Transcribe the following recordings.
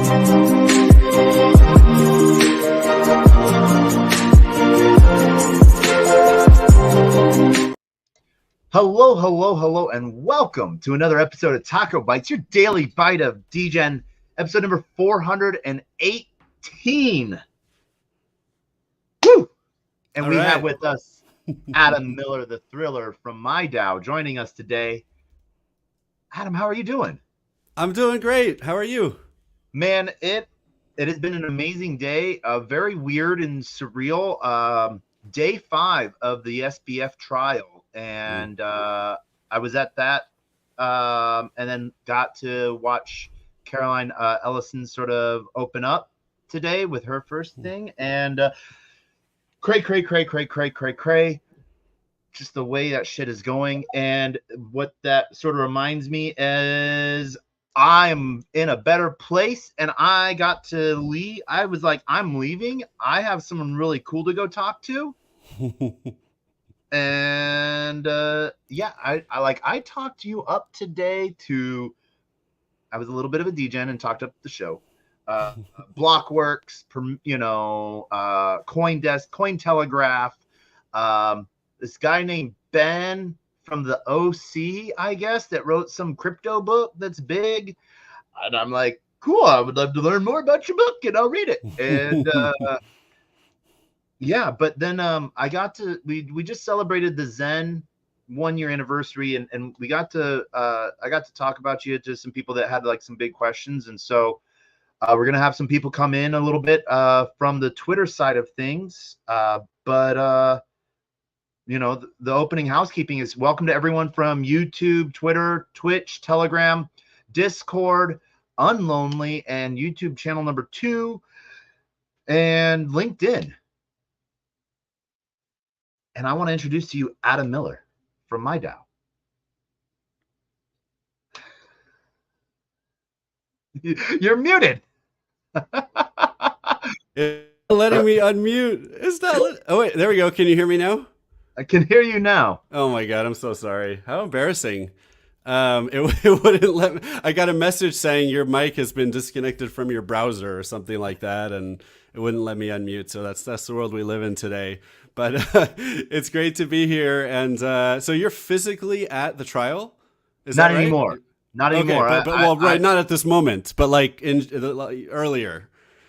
Hello, hello, hello, and welcome to another episode of TacoBytes, your daily bite of Degen, episode number 418. Woo! And we have with us Adam Miller, the thriller from my Dow, joining us today. Adam, how are you doing? I'm doing great. How are you? Man, it has been an amazing day, very weird and surreal. Day 5 of the SBF trial, and I was at that, and then got to watch Caroline Ellison sort of open up today with her first thing, and cray. Just the way that shit is going, and what that sort of reminds me is I'm in a better place, and I got to leave. I was like, I'm leaving. I have someone really cool to go talk to. And yeah, I talked you up today to, I was a little bit of a degen and talked up the show. Blockworks, CoinDesk, Cointelegraph, this guy named Ben from the OC, I guess, that wrote some crypto book that's big. And I'm like, cool, I would love to learn more about your book, and I'll read it. And yeah, but then I got to, we just celebrated the Zen 1-year anniversary, and we got to, I got to talk about you to some people that had like some big questions. And so we're going to have some people come in a little bit from the Twitter side of things. But you know, the opening housekeeping is welcome to everyone from YouTube, Twitter, Twitch, Telegram, Discord, Unlonely, and YouTube channel number 2, and LinkedIn. And I want to introduce to you Adam Miller from my Dow. You're muted. It's letting me unmute. It's not. Oh wait, there we go. Can you hear me now? I can hear you now. Oh my god, I'm so sorry. How embarrassing. It wouldn't let me. I got a message saying your mic has been disconnected from your browser or something like that, and it wouldn't let me unmute. So that's the world we live in today. But it's great to be here. And so you're physically at the trial? Is not that right? Anymore. Not anymore. Okay, but not at this moment, but like earlier.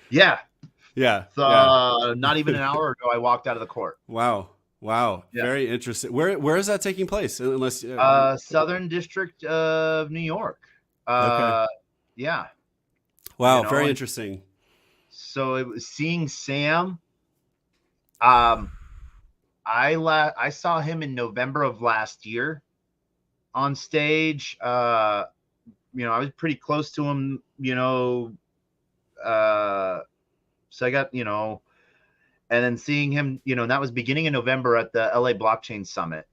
Yeah. Yeah. Not even an hour ago, I walked out of the court. Wow. Yeah. Very interesting. Where is that taking place? Unless Southern District of New York. Okay. Yeah. Wow. Very interesting. So it was seeing Sam. I saw him in November of last year on stage. I was pretty close to him, so I got, and then seeing him, that was beginning in November at the LA Blockchain Summit,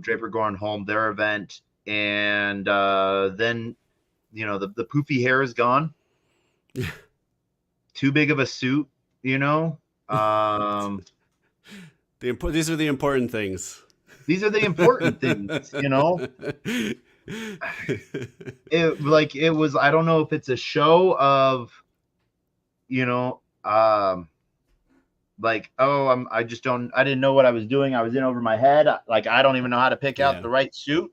Draper Goren Holm, their event. And then, the poofy hair is gone. Too big of a suit, These are the important things. These are the important things, It was, I don't know if it's a show of, I didn't know what I was doing. I was in over my head. Like, I don't even know how to pick out the right suit,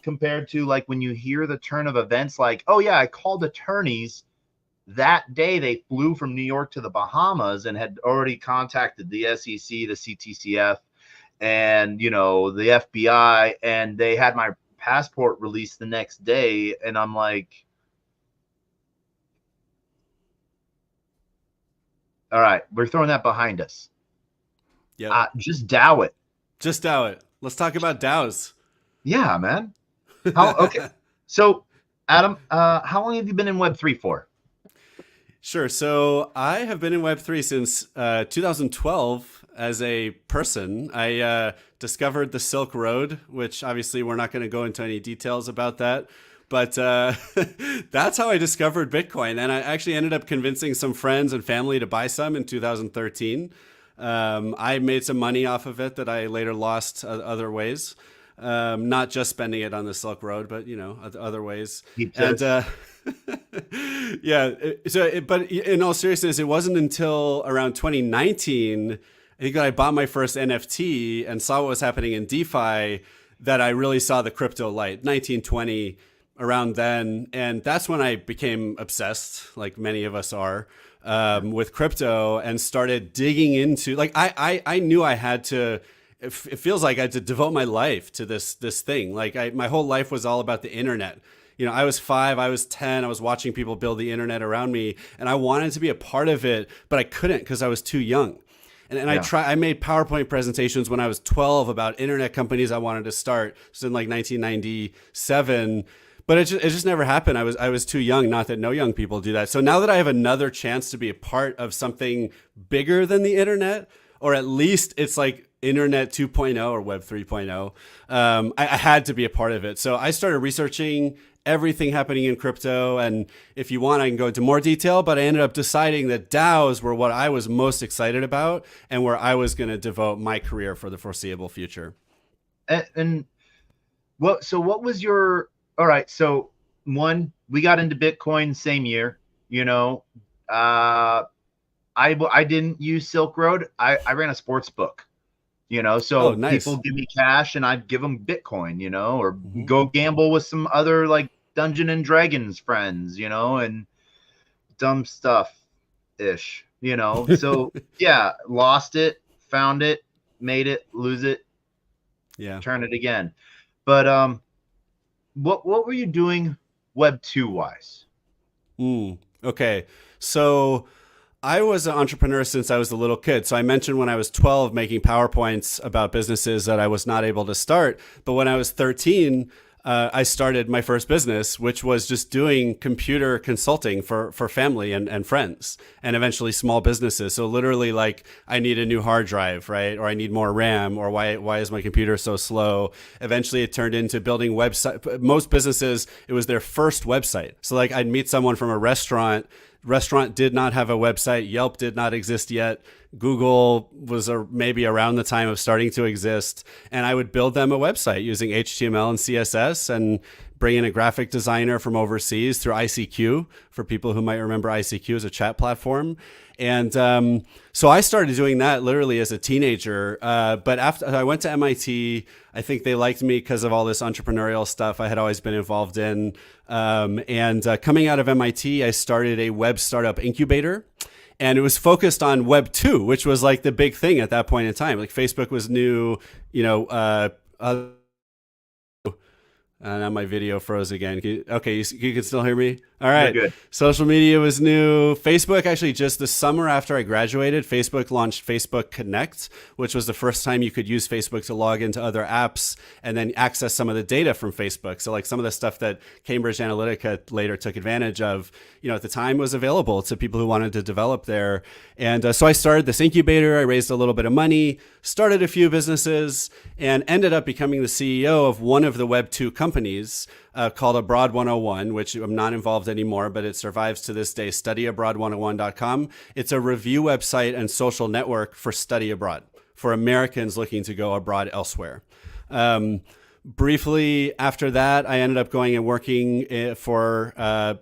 compared to like when you hear the turn of events, like, oh yeah, I called attorneys that day. They flew from New York to the Bahamas and had already contacted the SEC, the CTCF, and, the FBI, and they had my passport released the next day. And I'm like, all right, we're throwing that behind us. Yeah. Just Dow it. Just Dow it. Let's talk about Dows. Yeah, man. Okay. So, Adam, how long have you been in Web3 for? Sure. So I have been in Web3 since 2012 as a person. I discovered the Silk Road, which obviously we're not going to go into any details about that. But that's how I discovered Bitcoin. And I actually ended up convincing some friends and family to buy some in 2013. I made some money off of it that I later lost other ways. not just spending it on the Silk Road, but other ways. Keep And this. yeah, but in all seriousness, it wasn't until around 2019, I think, that I bought my first NFT and saw what was happening in DeFi that I really saw the crypto light. 1920, around then, and that's when I became obsessed, like many of us are, with crypto, and started digging into, like, I knew I had to. It feels like I had to devote my life to this thing. Like, my whole life was all about the internet. I was 5, I was 10, I was watching people build the internet around me, and I wanted to be a part of it, but I couldn't because I was too young. And Yeah. I made PowerPoint presentations when I was 12 about internet companies I wanted to start. It was in like 1997. But it just never happened. I was too young. Not that no young people do that. So now that I have another chance to be a part of something bigger than the internet, or at least it's like Internet 2.0 or Web 3.0, I had to be a part of it. So I started researching everything happening in crypto. And if you want, I can go into more detail, but I ended up deciding that DAOs were what I was most excited about and where I was going to devote my career for the foreseeable future. And what was your, all right, so one, we got into Bitcoin same year, I didn't use Silk Road. I ran a sports book, Oh, so nice. people give me cash and I'd give them Bitcoin, or Mm-hmm. go gamble with some other like Dungeon and Dragons friends, and dumb stuff ish, So yeah, lost it, found it, made it, lose it, Yeah. turn it again. But what were you doing Web 2 wise? Okay. So I was an entrepreneur since I was a little kid. So I mentioned when I was 12 making PowerPoints about businesses that I was not able to start. But when I was 13, I started my first business, which was just doing computer consulting for family and friends, and eventually small businesses. So literally, like, I need a new hard drive, right? Or I need more RAM, or why is my computer so slow? Eventually it turned into building website. Most businesses, it was their first website. So like, I'd meet someone from a restaurant did not have a website. Yelp did not exist yet. Google was maybe around the time of starting to exist. And I would build them a website using HTML and CSS and bring in a graphic designer from overseas through ICQ, for people who might remember ICQ as a chat platform. And so I started doing that literally as a teenager. But after I went to MIT, I think they liked me because of all this entrepreneurial stuff I had always been involved in. Coming out of MIT, I started a web startup incubator. And it was focused on Web 2, which was like the big thing at that point in time. Like, Facebook was new, now my video froze again. Okay, you can still hear me? All right. You're good. Social media was new. Facebook, actually, just the summer after I graduated, Facebook launched Facebook Connect, which was the first time you could use Facebook to log into other apps and then access some of the data from Facebook. So like some of the stuff that Cambridge Analytica later took advantage of, at the time was available to people who wanted to develop there. And so I started this incubator. I raised a little bit of money, started a few businesses, and ended up becoming the CEO of one of the Web 2 companies called Abroad 101, which I'm not involved anymore, but it survives to this day, studyabroad101.com. It's a review website and social network for study abroad, for Americans looking to go abroad elsewhere. Briefly after that, I ended up going and working for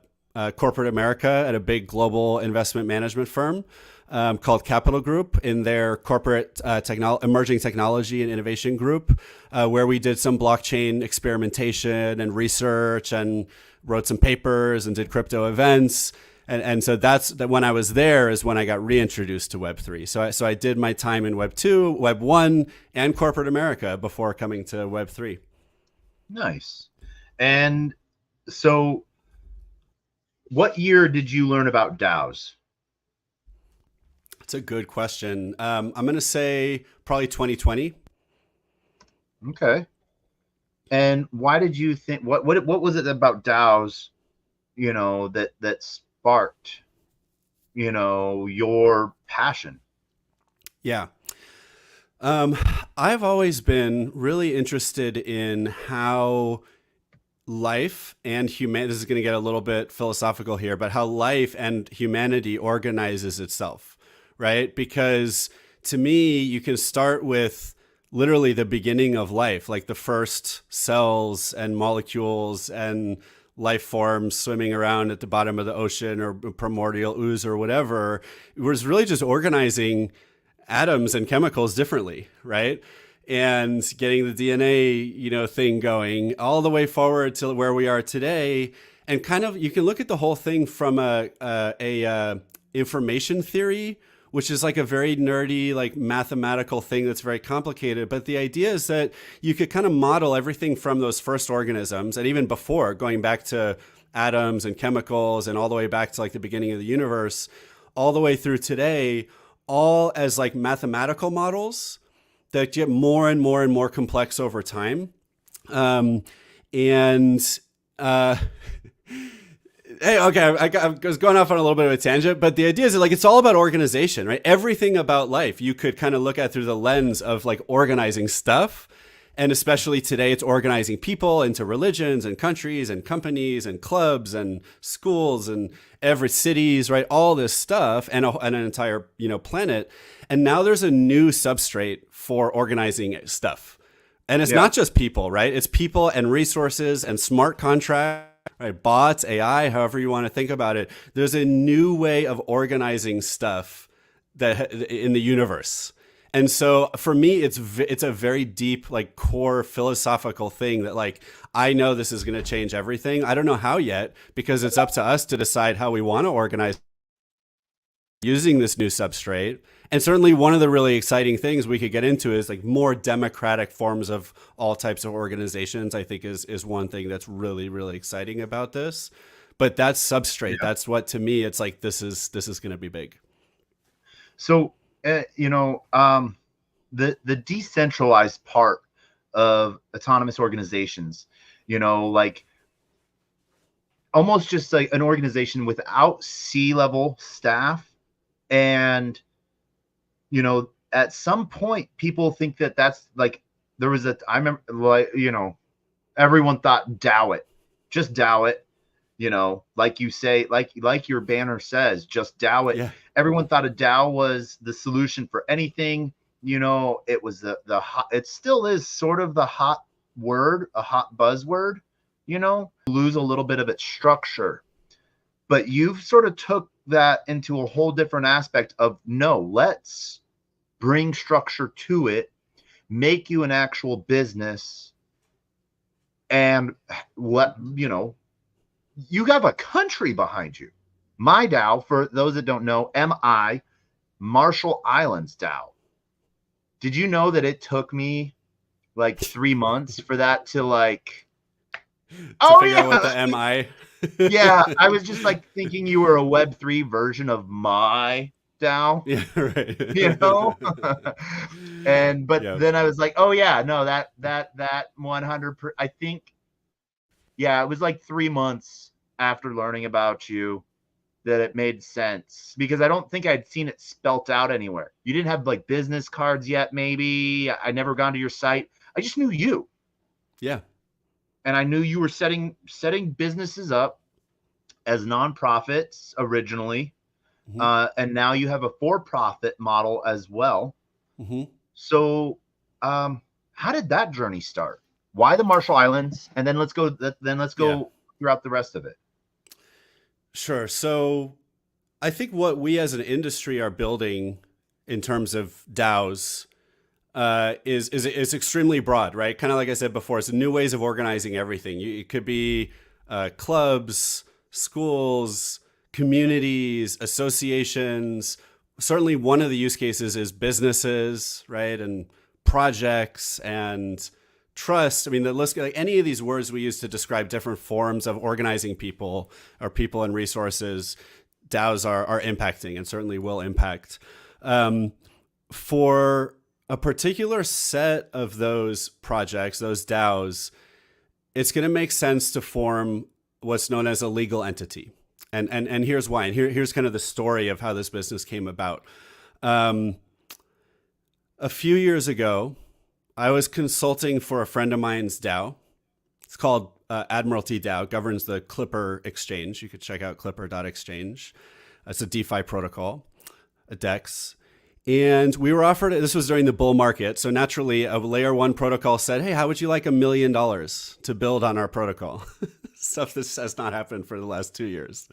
corporate America at a big global investment management firm called Capital Group, in their corporate emerging technology and innovation group, where we did some blockchain experimentation and research and wrote some papers and did crypto events. And so that's when I was there is when I got reintroduced to Web3. So I did my time in Web 2, Web 1, and corporate America before coming to Web 3. Nice. And so what year did you learn about DAOs? That's a good question. I'm going to say probably 2020. Okay. And why did you think, what was it about DAOs, that sparked, your passion? Yeah. I've always been really interested in how life and humanity, this is going to get a little bit philosophical here, but how life and humanity organizes itself, right? Because to me, you can start with literally the beginning of life, like the first cells and molecules and life forms swimming around at the bottom of the ocean or primordial ooze or whatever, it was really just organizing atoms and chemicals differently, right? And getting the DNA, thing going all the way forward to where we are today. And kind of, you can look at the whole thing from a information theory, which is like a very nerdy, like mathematical thing that's very complicated. But the idea is that you could kind of model everything from those first organisms, and even before, going back to atoms and chemicals and all the way back to like the beginning of the universe, all the way through today, all as like mathematical models that get more and more and more complex over time. Hey, okay, I was going off on a little bit of a tangent, but the idea is that, like, it's all about organization, right? Everything about life you could kind of look at through the lens of like organizing stuff. And especially today, it's organizing people into religions and countries and companies and clubs and schools and every cities, right? All this stuff and an entire, planet. And now there's a new substrate for organizing stuff. And it's not just people, right? It's people and resources and smart contracts, right? Bots, AI, however you want to think about it. There's a new way of organizing stuff that in the universe. And so for me, it's a very deep, like, core philosophical thing that, like, I know this is going to change everything. I don't know how yet, because it's up to us to decide how we want to organize using this new substrate. And certainly one of the really exciting things we could get into is like more democratic forms of all types of organizations, I think is one thing that's really, really exciting about this. But that's substrate. Yeah. That's what, to me, it's like, this is going to be big. So, the decentralized part of autonomous organizations, like almost just like an organization without C-level staff. And, at some point people think that that's like, I remember, like, everyone thought DAO it, just DAO it, like you say, like your banner says, just DAO it. Yeah. Everyone thought a DAO was the solution for anything. It was the hot, it still is sort of the hot word, a hot buzzword, lose a little bit of its structure. But you've sort of took that into a whole different aspect of, no, let's bring structure to it, make you an actual business, and what, you have a country behind you. My DAO, for those that don't know, MI, Marshall Islands DAO. Did you know that it took me like 3 months for that to like, figure out what the MI. Yeah, I was just like thinking you were a Web3 version of my DAO. Yeah, right. Then I was like, oh yeah, no, that 100%. I think, yeah, it was like 3 months after learning about you that it made sense, because I don't think I'd seen it spelt out anywhere. You didn't have like business cards yet, maybe. I never gone to your site. I just knew you. Yeah. And I knew you were setting businesses up as nonprofits originally. Mm-hmm. And now you have a for-profit model as well. Mm-hmm. So how did that journey start? Why the Marshall Islands? And then let's go throughout the rest of it. Sure. So I think what we as an industry are building in terms of DAOs is extremely broad, right? Kind of like I said before, it's new ways of organizing everything. It could be clubs, schools, communities, associations. Certainly one of the use cases is businesses, right? And projects and trust. I mean, the list, like any of these words we use to describe different forms of organizing people or people and resources, DAOs are impacting and certainly will impact. For a particular set of those projects, those DAOs, it's going to make sense to form what's known as a legal entity. And here's why. And here's kind of the story of how this business came about. A few years ago, I was consulting for a friend of mine's DAO. It's called Admiralty DAO, governs the Clipper exchange. You could check out clipper.exchange. It's a DeFi protocol, a DEX. And we were offered, this was during the bull market. So naturally, a layer one protocol said, hey, how would you like $1 million to build on our protocol? Stuff this has not happened for the last 2 years.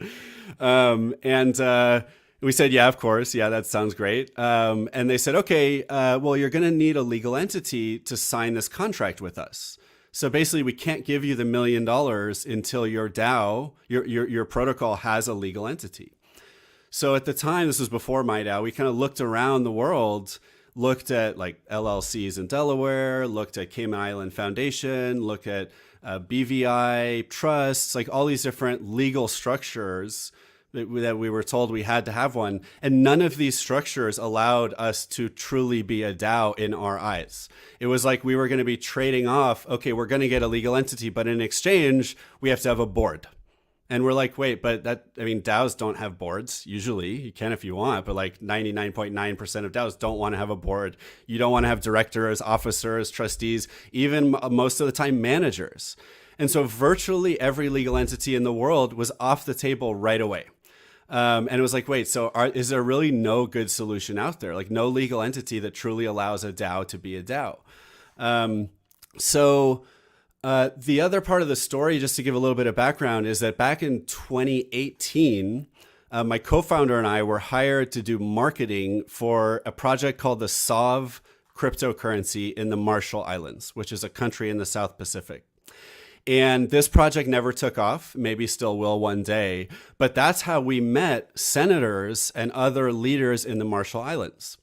And we said, yeah, of course. Yeah, that sounds great. And they said, okay, well, you're going to need a legal entity to sign this contract with us. So basically, we can't give you the $1 million until your DAO, your protocol has a legal entity. So at the time, this was before my DAO, we kind of looked around the world, looked at like LLCs in Delaware, looked at Cayman Island Foundation, looked at BVI trusts, like all these different legal structures that we were told we had to have one. And none of these structures allowed us to truly be a DAO in our eyes. It was like we were going to be trading off, okay, we're going to get a legal entity, but in exchange, we have to have a board. And we're like, wait, but DAOs don't have boards. Usually you can if you want, but like 99.9% of DAOs don't want to have a board. You don't want to have directors, officers, trustees, even most of the time managers. And so virtually every legal entity in the world was off the table right away. And it was like, wait, so is there really no good solution out there? Like no legal entity that truly allows a DAO to be a DAO. The other part of the story, just to give a little bit of background, is that back in 2018, my co-founder and I were hired to do marketing for a project called the SOV cryptocurrency in the Marshall Islands, which is a country in the South Pacific. And this project never took off, maybe still will one day, but that's how we met senators and other leaders in the Marshall Islands.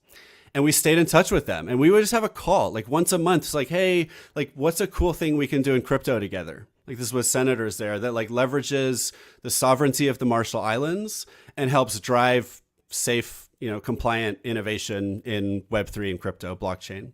And we stayed in touch with them, and we would just have a call like once a month. It's like, hey, like what's a cool thing we can do in crypto together? Like this was senators there that like leverages the sovereignty of the Marshall Islands and helps drive safe, compliant innovation in Web3 and crypto blockchain.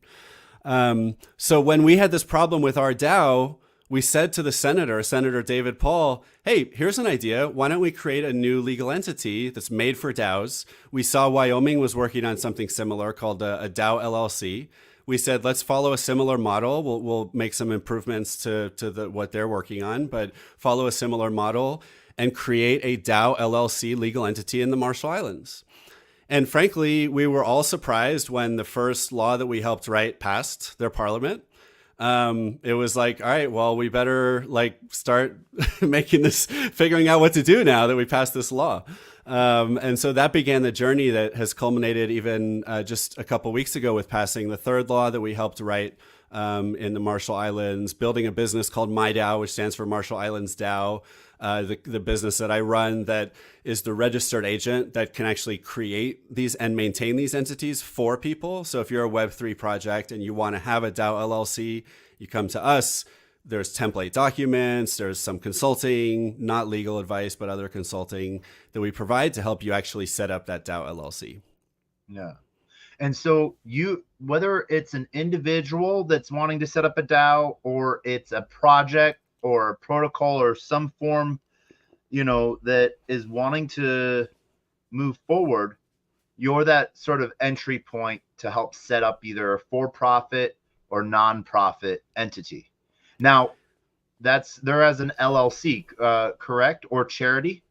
So when we had this problem with our DAO, we said to the Senator David Paul, hey, here's an idea. Why don't we create a new legal entity that's made for DAOs? We saw Wyoming was working on something similar called a DAO LLC. We said, let's follow a similar model. We'll make some improvements to what they're working on, but follow a similar model and create a DAO LLC legal entity in the Marshall Islands. And frankly, we were all surprised when the first law that we helped write passed their parliament. It was like, all right, well, we better like start figuring out what to do now that we passed this law. And so that began the journey that has culminated even just a couple weeks ago with passing the third law that we helped write in the Marshall Islands, building a business called MyDAO, which stands for Marshall Islands DAO, the business that I run that is the registered agent that can actually create these and maintain these entities for people. So if you're a Web3 project and you want to have a DAO LLC, you come to us. There's template documents, there's some consulting, not legal advice, but other consulting that we provide to help you actually set up that DAO LLC. Yeah. And so whether it's an individual that's wanting to set up a DAO or it's a project or a protocol or some form, that is wanting to move forward, you're that sort of entry point to help set up either a for-profit or non-profit entity. Now, there as an LLC, correct? Or charity?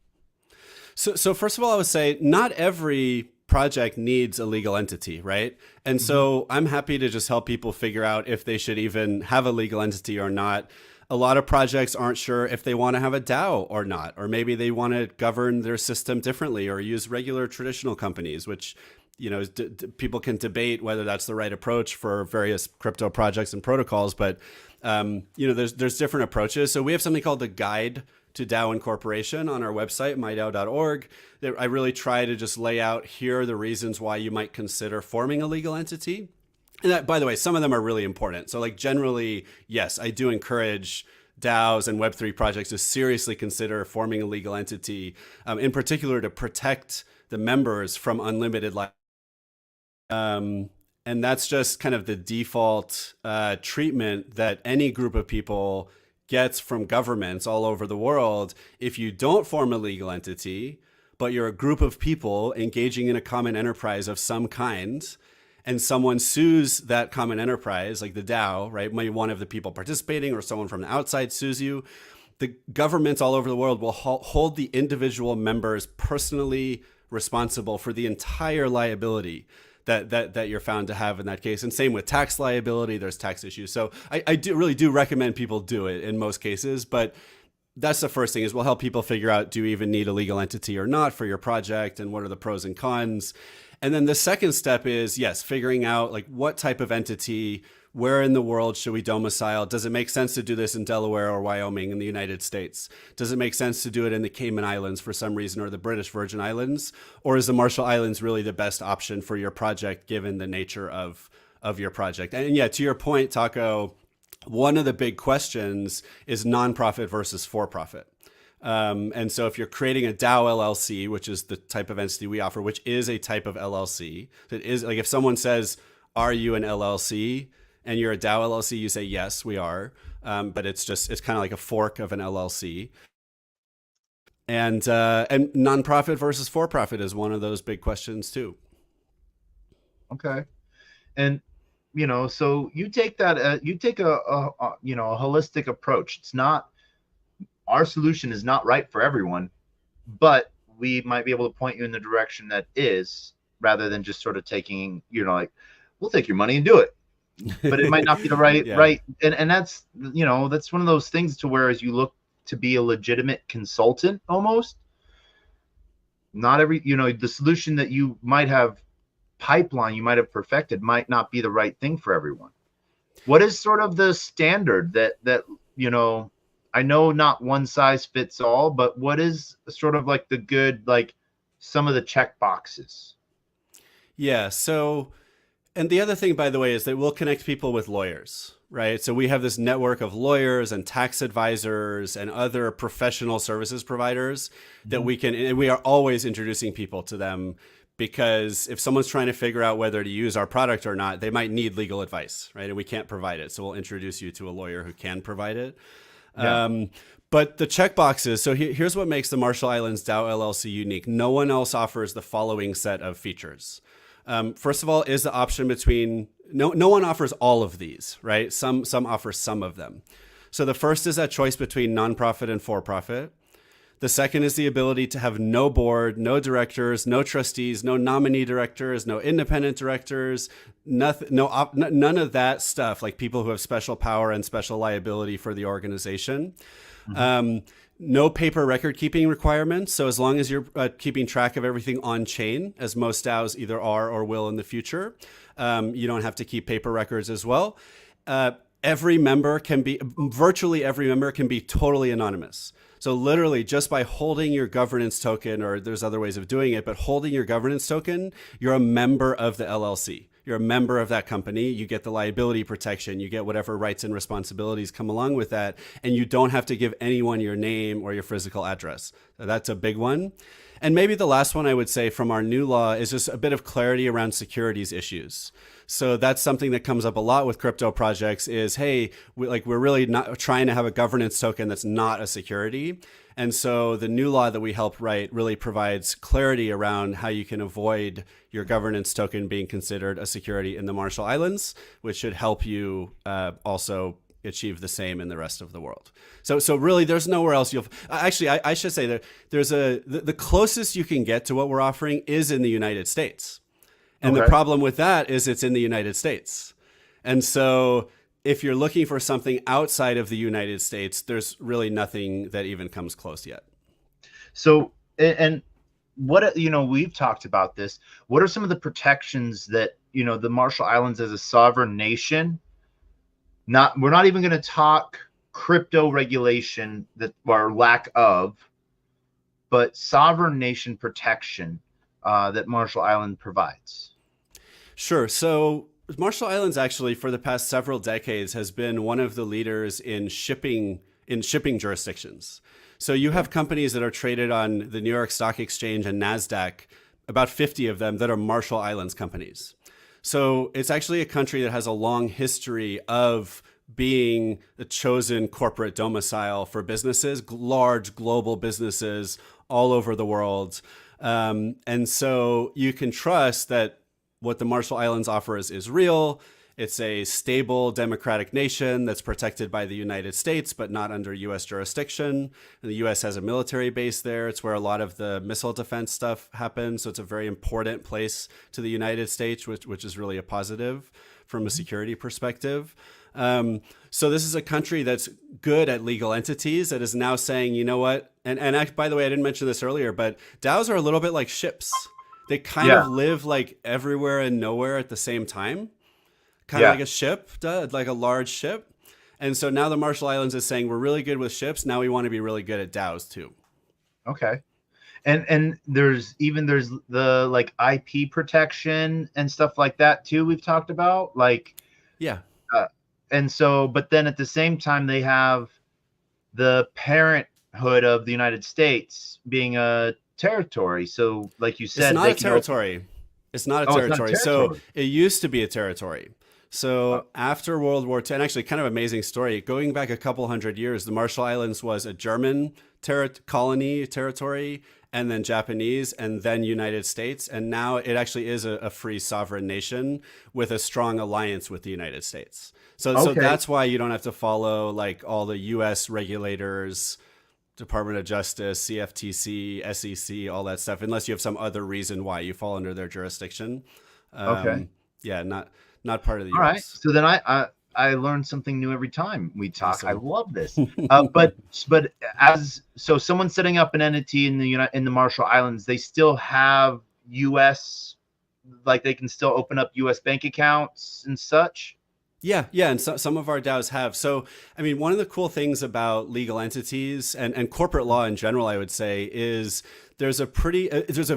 So first of all, I would say not every project needs a legal entity, right? And so I'm happy to just help people figure out if they should even have a legal entity or not. A lot of projects aren't sure if they want to have a DAO or not, or maybe they want to govern their system differently or use regular traditional companies, which, people can debate whether that's the right approach for various crypto projects and protocols. But, there's different approaches. So we have something called the Guide to DAO Incorporation on our website, mydao.org. I really try to just lay out here are the reasons why you might consider forming a legal entity. And that, by the way, some of them are really important. So like generally, yes, I do encourage DAOs and Web3 projects to seriously consider forming a legal entity, in particular to protect the members from unlimited liability. And that's just kind of the default treatment that any group of people gets from governments all over the world. If you don't form a legal entity, but you're a group of people engaging in a common enterprise of some kind, and someone sues that common enterprise, like the DAO, right? Maybe one of the people participating or someone from the outside sues you. The governments all over the world will hold the individual members personally responsible for the entire liability that you're found to have in that case. And same with tax liability, there's tax issues. So I really do recommend people do it in most cases, but that's the first thing is we'll help people figure out, do you even need a legal entity or not for your project, and what are the pros and cons? And then the second step is, yes, figuring out like what type of entity, where in the world should we domicile? Does it make sense to do this in Delaware or Wyoming in the United States? Does it make sense to do it in the Cayman Islands for some reason, or the British Virgin Islands? Or is the Marshall Islands really the best option for your project given the nature of your project? And yeah, to your point, Taco, one of the big questions is nonprofit versus for-profit. And so if you're creating a DAO LLC, which is the type of entity we offer, which is a type of LLC, that is like if someone says, are you an LLC? And you're a DAO LLC, you say, yes, we are. But it's kind of like a fork of an LLC. And nonprofit versus for-profit is one of those big questions too. Okay. And, so you take that, you take a holistic approach. It's not, our solution is not right for everyone, but we might be able to point you in the direction that is, rather than just sort of taking, like, we'll take your money and do it. But it might not be the right, Yeah. right. And that's, that's one of those things to where as you look to be a legitimate consultant, almost, not every, the solution that you might have pipeline, you might have perfected, might not be the right thing for everyone. What is sort of the standard that I know not one size fits all, but what is sort of like the good, like some of the check boxes? Yeah. So, and the other thing, by the way, is that we'll connect people with lawyers, right? So we have this network of lawyers and tax advisors and other professional services providers that we can, and we are always introducing people to them, because if someone's trying to figure out whether to use our product or not, they might need legal advice, right? And we can't provide it. So we'll introduce you to a lawyer who can provide it. Yeah. But the checkboxes, so here's what makes the Marshall Islands DAO LLC unique. No one else offers the following set of features. First of all, is the option between, no one offers all of these, right? Some offer some of them. So the first is that choice between nonprofit and for-profit. The second is the ability to have no board, no directors, no trustees, no nominee directors, no independent directors, nothing, none of that stuff, like people who have special power and special liability for the organization. No paper record keeping requirements. So as long as you're keeping track of everything on chain, as most DAOs either are or will in the future, you don't have to keep paper records as well. Virtually every member can be totally anonymous. So literally just by holding your governance token, or there's other ways of doing it, but holding your governance token, you're a member of the LLC. You're a member of that company. You get the liability protection. You get whatever rights and responsibilities come along with that. And you don't have to give anyone your name or your physical address. So that's a big one. And maybe the last one I would say from our new law is just a bit of clarity around securities issues. So that's something that comes up a lot with crypto projects is, hey, we're really not trying to have a governance token that's not a security. And so the new law that we helped write really provides clarity around how you can avoid your governance token being considered a security in the Marshall Islands, which should help you also achieve the same in the rest of the world. So really, there's nowhere else you'll. Actually, I should say that the closest you can get to what we're offering is in the United States, and the problem with that is it's in the United States, and so if you're looking for something outside of the United States, there's really nothing that even comes close yet. So, and what, we've talked about this. What are some of the protections that, the Marshall Islands as a sovereign nation? We're not even going to talk crypto regulation or lack of, but sovereign nation protection that Marshall Island provides. Sure. So Marshall Islands actually for the past several decades has been one of the leaders in shipping jurisdictions. So you have companies that are traded on the New York Stock Exchange and NASDAQ, about 50 of them that are Marshall Islands companies. So it's actually a country that has a long history of being a chosen corporate domicile for businesses, large global businesses all over the world. And so you can trust that what the Marshall Islands offers is real, It's a stable democratic nation that's protected by the United States, but not under U.S. jurisdiction. And the U.S. has a military base there. It's where a lot of the missile defense stuff happens. So it's a very important place to the United States, which is really a positive from a security perspective. So this is a country that's good at legal entities that is now saying, you know what? And by the way, I didn't mention this earlier, but DAOs are a little bit like ships. They kind of live like everywhere and nowhere at the same time. Kind of like a ship, like a large ship. And so now the Marshall Islands is saying we're really good with ships. Now we want to be really good at DAOs too. Okay. And there's the like IP protection and stuff like that too. We've talked about and so, but then at the same time they have the parenthood of the United States being a territory. So like you said, it's not a territory. It's not a territory. So it used to be a territory. So after World War II, and actually kind of amazing story, going back a couple hundred years, the Marshall Islands was a German colony territory, and then Japanese, and then United States. And now it actually is a free sovereign nation with a strong alliance with the United States. So that's why you don't have to follow like all the US regulators, Department of Justice, CFTC, SEC, all that stuff, unless you have some other reason why you fall under their jurisdiction. Yeah, not part of the US. All right. So then I learn something new every time we talk. Awesome. I love this. But as someone setting up an entity in the Marshall Islands, they still have US, like they can still open up US bank accounts and such. Yeah, and some of our DAOs have. So, I mean, one of the cool things about legal entities and corporate law in general, I would say, is there's a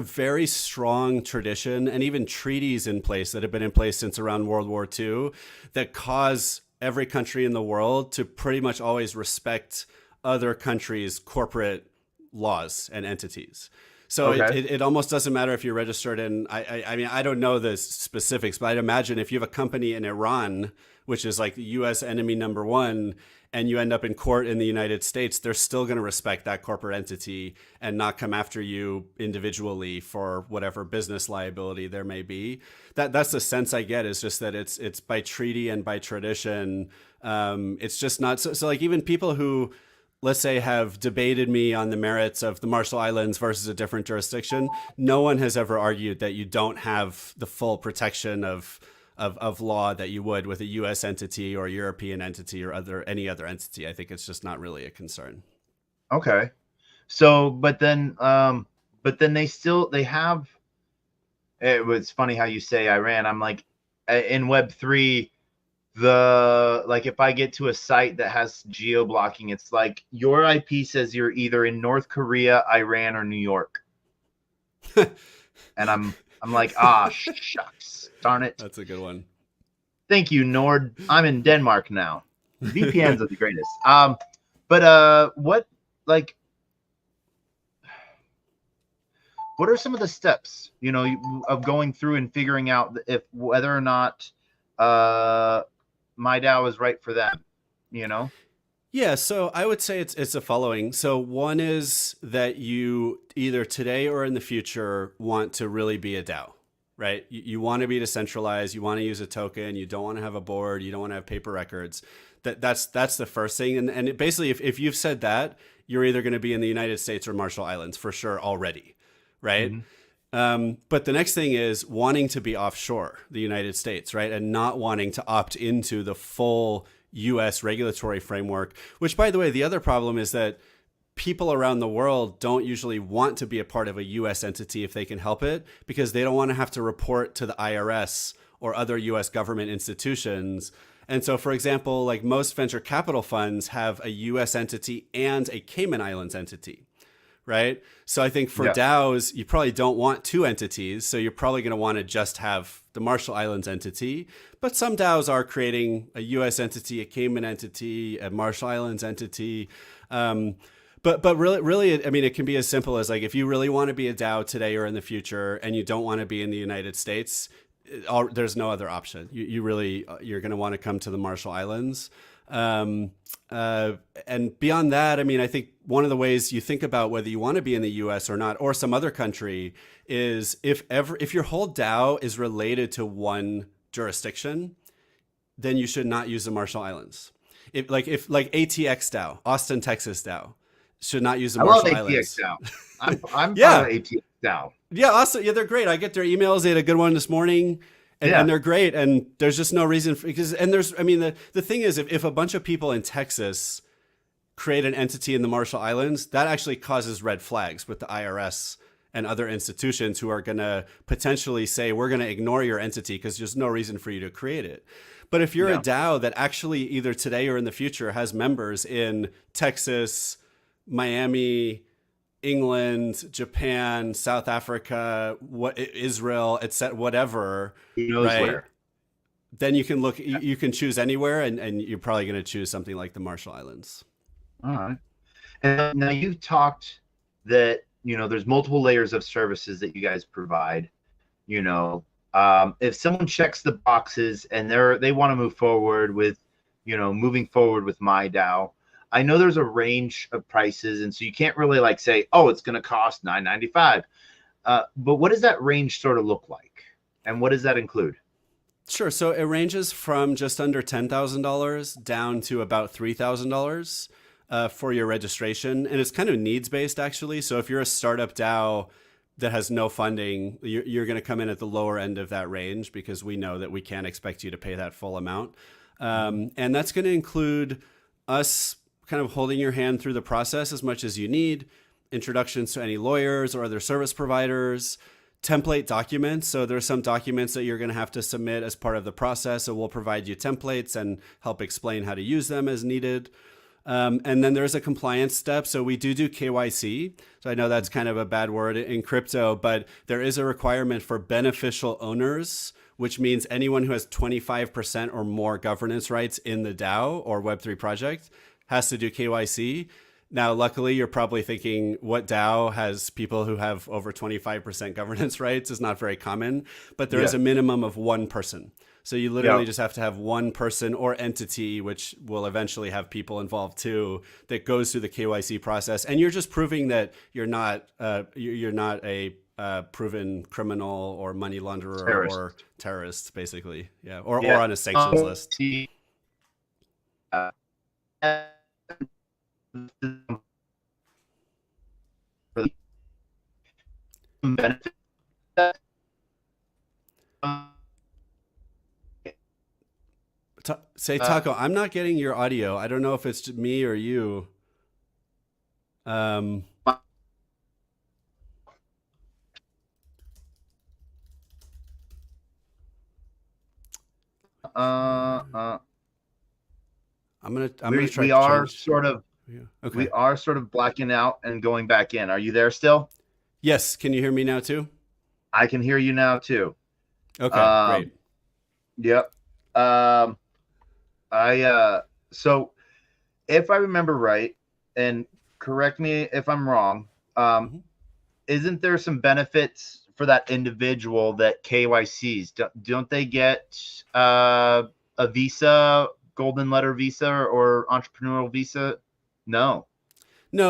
very strong tradition and even treaties in place that have been in place since around World War II that cause every country in the world to pretty much always respect other countries' corporate laws and entities. So it almost doesn't matter if you're registered in, I mean, I don't know the specifics, but I'd imagine if you have a company in Iran, which is like the US enemy number one, and you end up in court in the United States, they're still going to respect that corporate entity and not come after you individually for whatever business liability there may be. That's the sense I get, is just that it's by treaty and by tradition. It's just not so like even people who, let's say, have debated me on the merits of the Marshall Islands versus a different jurisdiction, no one has ever argued that you don't have the full protection of law that you would with a U.S. entity or a European entity or any other entity. I think it's just not really a concern. Okay. So, but then they have, it was funny how you say Iran. I'm like, in Web3, like if I get to a site that has geo blocking, it's like your IP says you're either in North Korea, Iran, or New York. And I'm like, shucks. Darn it. That's a good one. Thank you, Nord. I'm in Denmark now. VPNs are the greatest. But what are some of the steps, of going through and figuring out whether or not my DAO is right for them, Yeah, so I would say it's the following. So one is that you either today or in the future want to really be a DAO. Right? You want to be decentralized. You want to use a token. You don't want to have a board. You don't want to have paper records. That's the first thing. And basically, if you've said that, you're either going to be in the United States or Marshall Islands for sure already, right? Mm-hmm. But the next thing is wanting to be offshore, the United States, right? And not wanting to opt into the full U.S. regulatory framework, which, by the way, the other problem is that people around the world don't usually want to be a part of a U.S. entity if they can help it, because they don't want to have to report to the IRS or other U.S. government institutions. And so, for example, like most venture capital funds have a U.S. entity and a Cayman Islands entity, right? So I think for DAOs, you probably don't want two entities. So you're probably going to want to just have the Marshall Islands entity. But some DAOs are creating a U.S. entity, a Cayman entity, a Marshall Islands entity. But really, I mean, it can be as simple as like, if you really want to be a DAO today or in the future, and you don't want to be in the United States, there's no other option. You're going to want to come to the Marshall Islands. And beyond that, I mean, I think one of the ways you think about whether you want to be in the US or not, or some other country, is if your whole DAO is related to one jurisdiction, then you should not use the Marshall Islands. If ATX DAO, Austin, Texas DAO, should not use the I love Marshall ATX Islands. now. I'm part of Yeah. ATX now. Yeah, awesome. Yeah, they're great. I get their emails. They had a good one this morning, and Yeah. they're great. And there's just no reason I mean, the thing is, if a bunch of people in Texas create an entity in the Marshall Islands, that actually causes red flags with the IRS and other institutions who are going to potentially say, we're going to ignore your entity because there's no reason for you to create it. But if you're a DAO that actually either today or in the future has members in Texas, Miami, England, Japan, South Africa, Israel, etc., whatever, Who knows right? where? Then you can look, you can choose anywhere, and you're probably going to choose something like the Marshall Islands. All right. And now you've talked that, there's multiple layers of services that you guys provide. If someone checks the boxes and they want to move forward with, moving forward with my DAO, I know there's a range of prices, and so you can't really say, oh, it's going to cost $9.95. But what does that range sort of look like, and what does that include? Sure. So it ranges from just under $10,000 down to about $3,000 for your registration, and it's kind of needs based actually. So if you're a startup DAO that has no funding, you're going to come in at the lower end of that range because we know that we can't expect you to pay that full amount, and that's going to include us kind of holding your hand through the process as much as you need, introductions to any lawyers or other service providers, template documents. So there are some documents that you're going to have to submit as part of the process. So we'll provide you templates and help explain how to use them as needed. And then there's a compliance step. So we do KYC. So I know that's kind of a bad word in crypto, but there is a requirement for beneficial owners, which means anyone who has 25% or more governance rights in the DAO or Web3 project has to do KYC. Now, luckily, you're probably thinking, what DAO has people who have over 25% governance rights? Is not very common, but there is a minimum of one person. So you literally just have to have one person or entity, which will eventually have people involved too, that goes through the KYC process. And you're just proving that you're not a proven criminal or money launderer or terrorist, basically. Yeah, or on a sanctions list. Say, Taco, I'm not getting your audio. I don't know if it's me or you. I'm gonna try. We are sort of we are sort of blacking out and going back in. Are you there still? Yes. Can you hear me now too? I can hear you now too. Okay, great. Yep. So if I remember right, and correct me if I'm wrong, isn't there some benefits for that individual that KYCs? Don't they get a visa, golden letter visa, or entrepreneurial visa? No,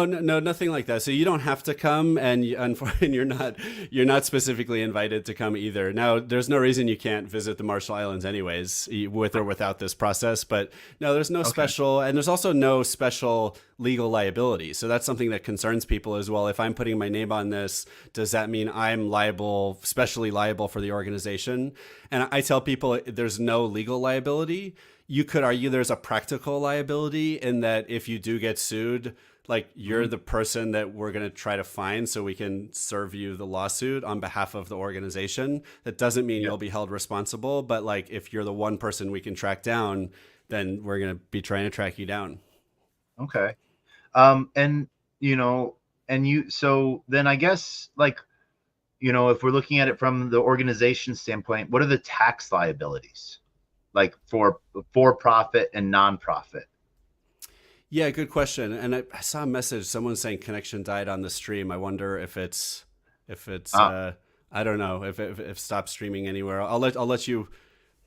nothing like that. So you don't have to come, and you're not specifically invited to come either. Now, there's no reason you can't visit the Marshall Islands anyways, with or without this process. But no, there's no special, and there's also no special legal liability. So that's something that concerns people as well. If I'm putting my name on this, does that mean I'm specially liable for the organization? And I tell people there's no legal liability. You could argue there's a practical liability in that if you do get sued, you're the person that we're going to try to find so we can serve you the lawsuit on behalf of the organization. That doesn't mean you'll be held responsible, but if you're the one person we can track down, then we're going to be trying to track you down. Okay. So then I guess if we're looking at it from the organization standpoint, what are the tax liabilities for profit and non-profit? Yeah, good question. And I saw a message, someone saying connection died on the stream. I wonder if it's I don't know if it stopped streaming anywhere. I'll let you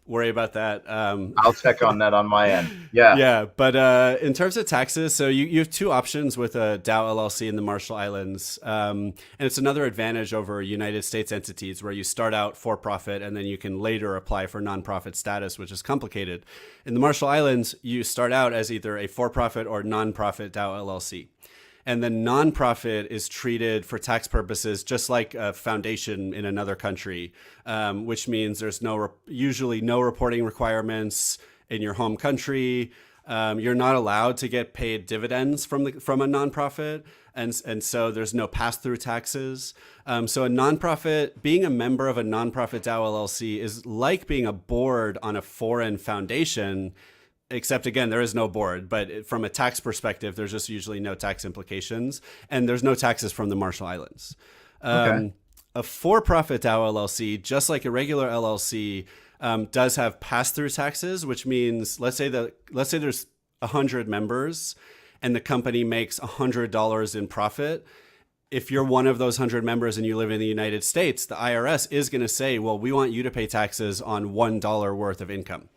worry about that. I'll check on that on my end. Yeah. Yeah, but in terms of taxes, so you have two options with a DAO LLC in the Marshall Islands. And it's another advantage over United States entities where you start out for profit and then you can later apply for nonprofit status, which is complicated. In the Marshall Islands, you start out as either a for-profit or nonprofit DAO LLC. And the nonprofit is treated for tax purposes just like a foundation in another country, which means there's usually no reporting requirements in your home country. You're not allowed to get paid dividends from a nonprofit, and so there's no pass-through taxes. So a nonprofit, being a member of a nonprofit DAO LLC is like being a board on a foreign foundation. Except again, there is no board, but from a tax perspective, there's just usually no tax implications, and there's no taxes from the Marshall Islands. Okay. A for-profit DAO LLC, just like a regular LLC, does have pass-through taxes, which means let's say there's 100 members, and the company makes $100 in profit. If you're one of those 100 members and you live in the United States, the IRS is going to say, well, we want you to pay taxes on $1 worth of income.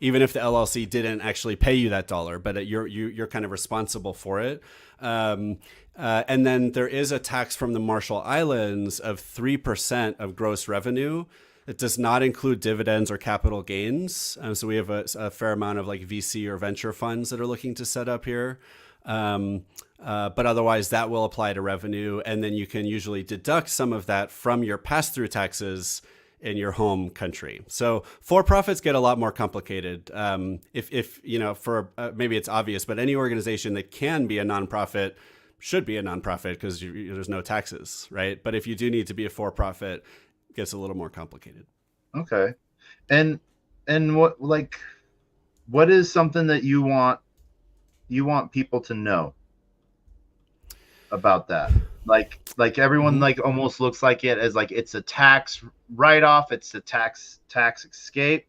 Even if the LLC didn't actually pay you that dollar, but you're kind of responsible for it. And then there is a tax from the Marshall Islands of 3% of gross revenue. It does not include dividends or capital gains. So we have a fair amount of like VC or venture funds that are looking to set up here. But otherwise, that will apply to revenue. And then you can usually deduct some of that from your pass-through taxes in your home country. So for-profits get a lot more complicated. If for maybe it's obvious, but any organization that can be a nonprofit should be a nonprofit because there's no taxes, right? But if you do need to be a for-profit, it gets a little more complicated. Okay. And what is something that you want people to know about that? Like everyone like almost looks like it as like it's a tax write-off, it's a tax escape,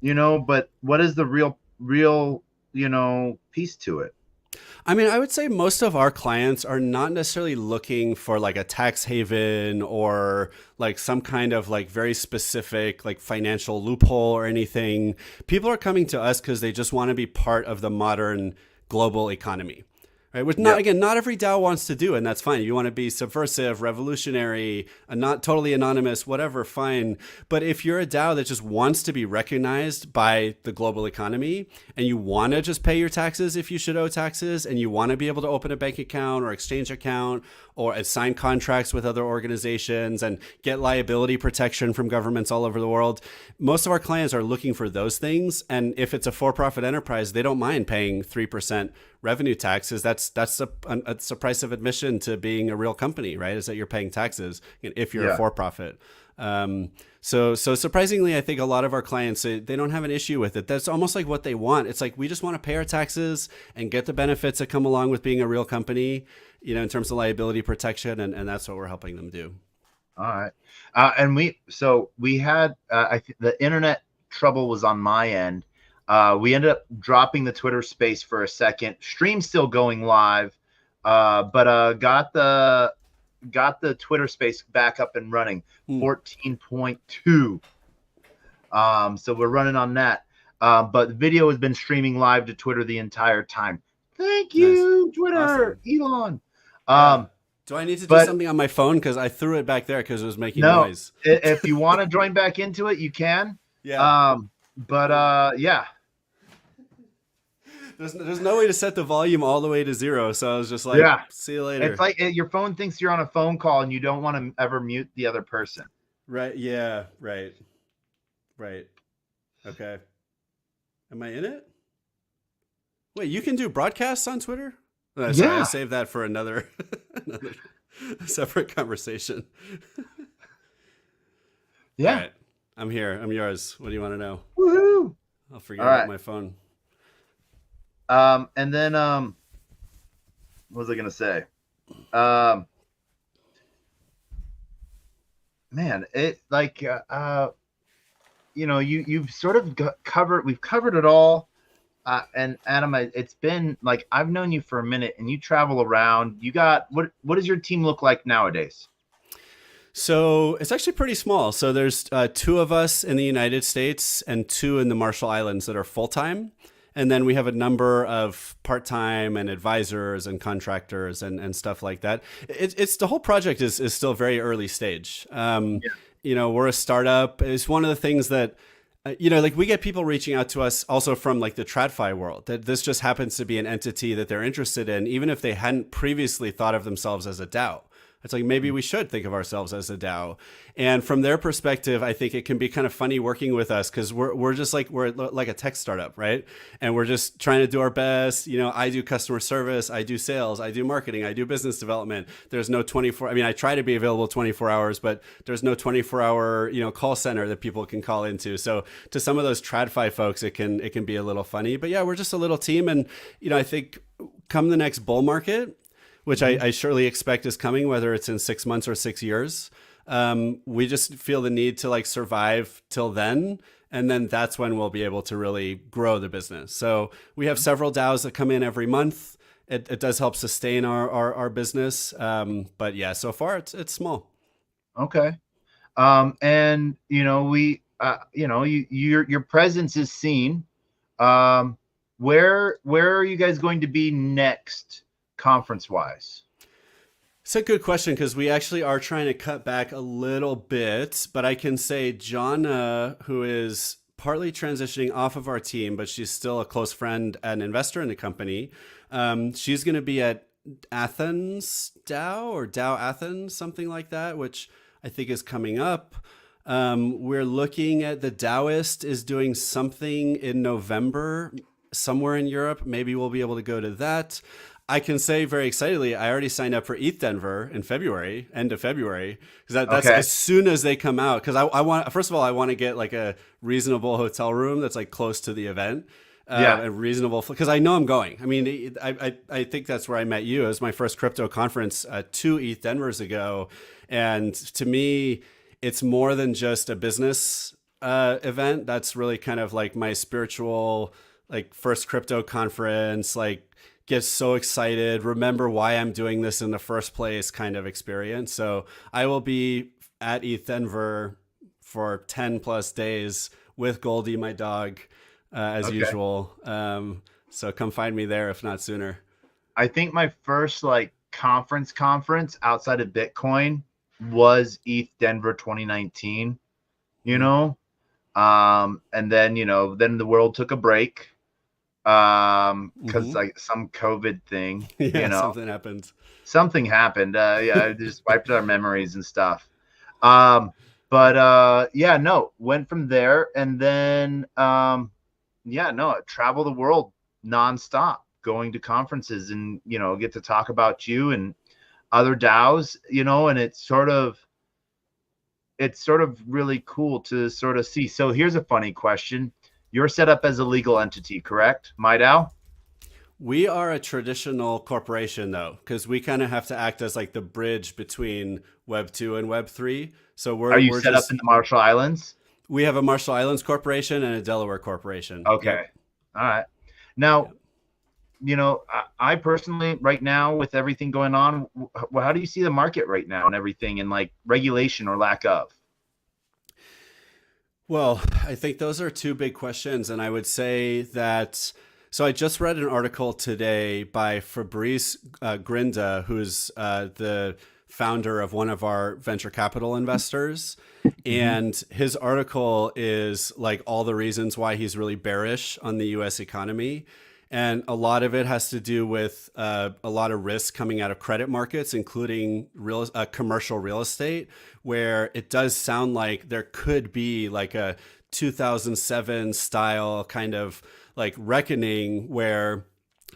but what is the real piece to it? I mean, I would say most of our clients are not necessarily looking for like a tax haven or like some kind of like very specific like financial loophole or anything. People are coming to us because they just want to be part of the modern global economy. Right, which not every DAO wants to do, and that's fine. You want to be subversive, revolutionary, not totally anonymous, whatever, fine. But if you're a DAO that just wants to be recognized by the global economy, and you want to just pay your taxes if you should owe taxes, and you want to be able to open a bank account or exchange account or sign contracts with other organizations and get liability protection from governments all over the world, most of our clients are looking for those things. And if it's a for-profit enterprise, they don't mind paying 3% revenue taxes. That's a price of admission to being a real company, right? Is that you're paying taxes if you're a for-profit. So surprisingly, I think a lot of our clients, they don't have an issue with it. That's almost like what they want. It's like, we just want to pay our taxes and get the benefits that come along with being a real company, in terms of liability protection. And that's what we're helping them do. All right. And we had, I think the internet trouble was on my end. We ended up dropping the Twitter space for a second. Stream's still going live, but got the Twitter space back up and running. 14.2. So we're running on that. But the video has been streaming live to Twitter the entire time. Thank you, nice. Twitter, awesome. Elon. Do I need to do something on my phone? Because I threw it back there because it was making noise. If you want to join back into it, you can. Yeah. Yeah. There's no way to set the volume all the way to 0, so I was just like, see you later. It's like your phone thinks you're on a phone call and you don't want to ever mute the other person. Right. Yeah. Right. Okay. Am I in it? Wait, you can do broadcasts on Twitter? Oh, sorry, I saved that for another separate conversation. Yeah. All right. I'm here. I'm yours. What do you want to know? Woohoo! I'll forget about my phone. And then what was I gonna say? Man, it like you've sort of we've covered it all. And Adam, it's been like I've known you for a minute, and you travel around. You got what does your team look like nowadays? So it's actually pretty small. So there's two of us in the United States and two in the Marshall Islands that are full time. And then we have a number of part time and advisors and contractors and stuff like that. It's the whole project is still very early stage. Yeah. We're a startup. It's one of the things that like we get people reaching out to us also from like the TradFi world that this just happens to be an entity that they're interested in, even if they hadn't previously thought of themselves as a DAO. It's like maybe we should think of ourselves as a DAO. And from their perspective, I think it can be kind of funny working with us because we're just like we're like a tech startup, right? And we're just trying to do our best. I do customer service, I do sales, I do marketing, I do business development. There's no 24. I mean, I try to be available 24 hours, but there's no 24-hour call center that people can call into. So to some of those TradFi folks, it can be a little funny. But yeah, we're just a little team, and I think come the next bull market, which I surely expect is coming, whether it's in 6 months or 6 years. We just feel the need to like survive till then. And then that's when we'll be able to really grow the business. So we have several DAOs that come in every month. It does help sustain our business. But yeah, so far it's small. Okay. And your presence is seen. Where are you guys going to be next, conference wise? It's a good question because we actually are trying to cut back a little bit, but I can say Jonna, who is partly transitioning off of our team, but she's still a close friend and investor in the company. She's going to be at Athens DAO or DAO Athens, something like that, which I think is coming up. We're looking at the Daoist is doing something in November somewhere in Europe. Maybe we'll be able to go to that. I can say very excitedly, I already signed up for ETH Denver in February, end of February, because that's Okay. as soon as they come out. Because I want, first of all, I want to get like a reasonable hotel room that's like close to the event. Yeah. A reasonable, because I know I'm going. I mean, I think that's where I met you. It was my first crypto conference 2 ETH Denvers ago. And to me, it's more than just a business event. That's really kind of like my spiritual, like first crypto conference, like get so excited, remember why I'm doing this in the first place kind of experience. So I will be at ETH Denver for 10 plus days with Goldie, my dog, as Okay. usual. So come find me there, if not sooner. I think my first like conference outside of Bitcoin was ETH Denver 2019, Mhm. and then the world took a break because Mhm. like some COVID thing, Yeah, something happened. something happened. Yeah, it just wiped our memories and stuff. Um, but yeah, no, went from there and then yeah, no, travel the world nonstop, going to conferences and get to talk about you and other DAOs, and it's sort of really cool to sort of see. So here's a funny question. You're set up as a legal entity, correct? My DAO? We are a traditional corporation though, because we kind of have to act as like the bridge between Web 2 and Web 3. So Are we're you we're set up in just the Marshall Islands? we have a Marshall Islands corporation and a Delaware corporation. Okay. Yep. All right. Now, Yep. I personally, right now, with everything going on, how do you see the market right now and everything and like regulation or lack of? Well, I think those are two big questions. And I would say that, so I just read an article today by Fabrice Grinda, who's the founder of one of our venture capital investors. Hmm. And his article is like all the reasons why he's really bearish on the US economy. And a lot of it has to do with a lot of risk coming out of credit markets, including commercial real estate, where it does sound like there could be like a 2007 style kind of like reckoning where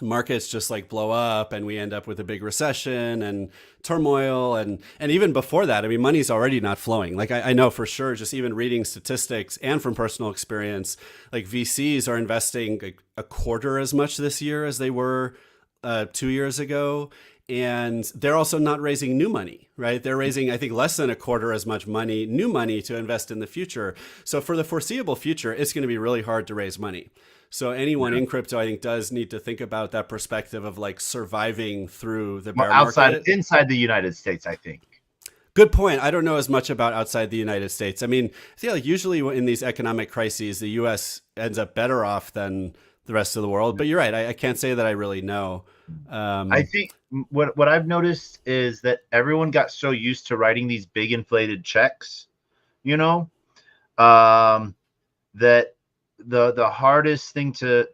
markets just like blow up and we end up with a big recession and turmoil and even before that, I mean, money's already not flowing. Like I know for sure, just even reading statistics and from personal experience, like VCs are investing like a quarter as much this year as they were 2 years ago. And they're also not raising new money, right? They're raising, I think, less than a quarter as much money, new money to invest in the future. So for the foreseeable future, it's going to be really hard to raise money. So anyone Yeah. in crypto, I think, does need to think about that perspective of like surviving through the Well, bear market. inside the United States, I think. Good point. I don't know as much about outside the United States. I mean, I feel like usually in these economic crises, the U.S. ends up better off than the rest of the world. But you're right. I can't say that I really know. I Um, think what I've noticed is that everyone got so used to writing these big inflated checks, you know, um, that the hardest thing to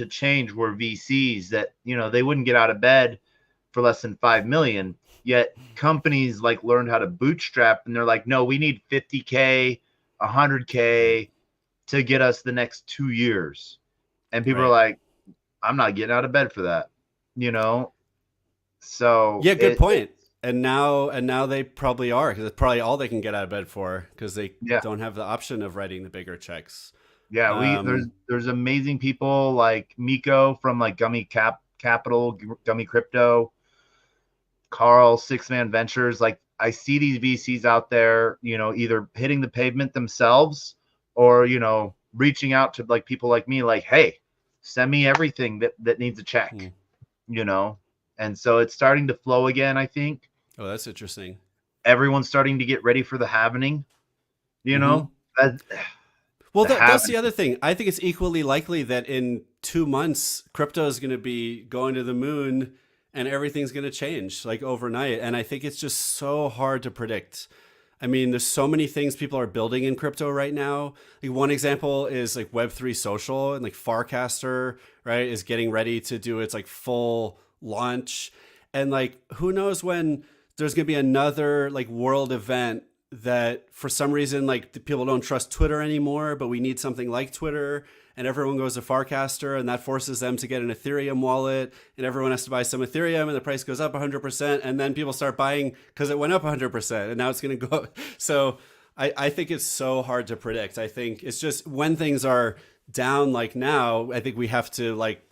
change were VCs that, you know, they wouldn't get out of bed for less than 5 million. Yet companies like learned how to bootstrap, and they're like, no, we need 50K, right. 100K to get us the next 2 years. And people are Right. like, I'm not getting out of bed for that, you know? So Yeah, good point. And now they probably are, because it's probably all they can get out of bed for, because they yeah, don't have the option of writing the bigger checks. yeah, Um, there's amazing people like Miko from like Capital, Gummy Crypto, Carl, Six Man Ventures. Like I see these VCs out there, you know, either hitting the pavement themselves or, you know, reaching out to like people like me, like, hey, send me everything that needs a check, hmm. you know? And so it's starting to flow again, I think. Oh, that's interesting. Everyone's starting to get ready for the happening, you Hmm. know? That, Well, the that's the happening. other thing. I think it's equally likely that in 2 months, crypto is going to be going to the moon and everything's going to change like overnight. And I think it's just so hard to predict. I mean, there's so many things people are building in crypto right now. Like one example is like Web3 social, and like Farcaster, right, is getting ready to do its like full launch. And like who knows when there's going to be another like world event that for some reason like the people don't trust Twitter anymore, but we need something like Twitter, and everyone goes to Farcaster, and that forces them to get an Ethereum wallet, and everyone has to buy some Ethereum, and the price goes up 100%, and then people start buying because it went up 100%, and now it's going to go up. So I think it's so hard to predict. I think it's just when things are down like now, I think we have to like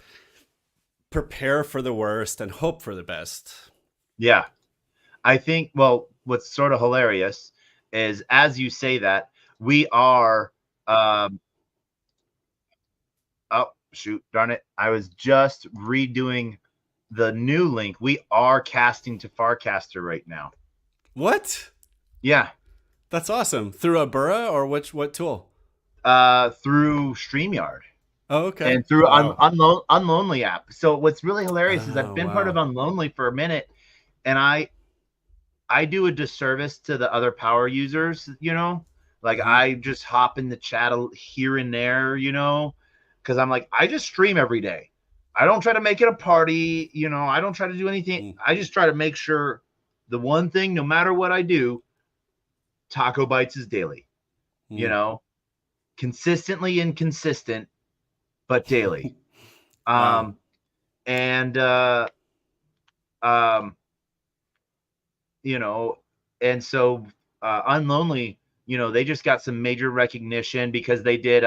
prepare for the worst and hope for the best. Yeah. I think, well, what's sort of hilarious is as you say that, we are, um, oh, shoot, darn it. I was just redoing the new link. We are casting to Farcaster right now. What? Yeah. That's awesome. Through a Burra or what tool? Through StreamYard Oh, okay. and through Wow. Unlonely app. So what's really hilarious is I've Oh, been part of wow. Unlonely for a minute, and I do a disservice to the other power users, you know? Like Hmm. I just hop in the chat here and there, you know, because I'm like, I just stream every day. I don't try to make it a party, you know, I don't try to do anything. Mm, I just try to make sure the one thing, no matter what I do, TacoBytes is daily, you mm. know, consistently inconsistent, but daily. Wow. Um, and um, you know, and so Unlonely, you know, they just got some major recognition because they did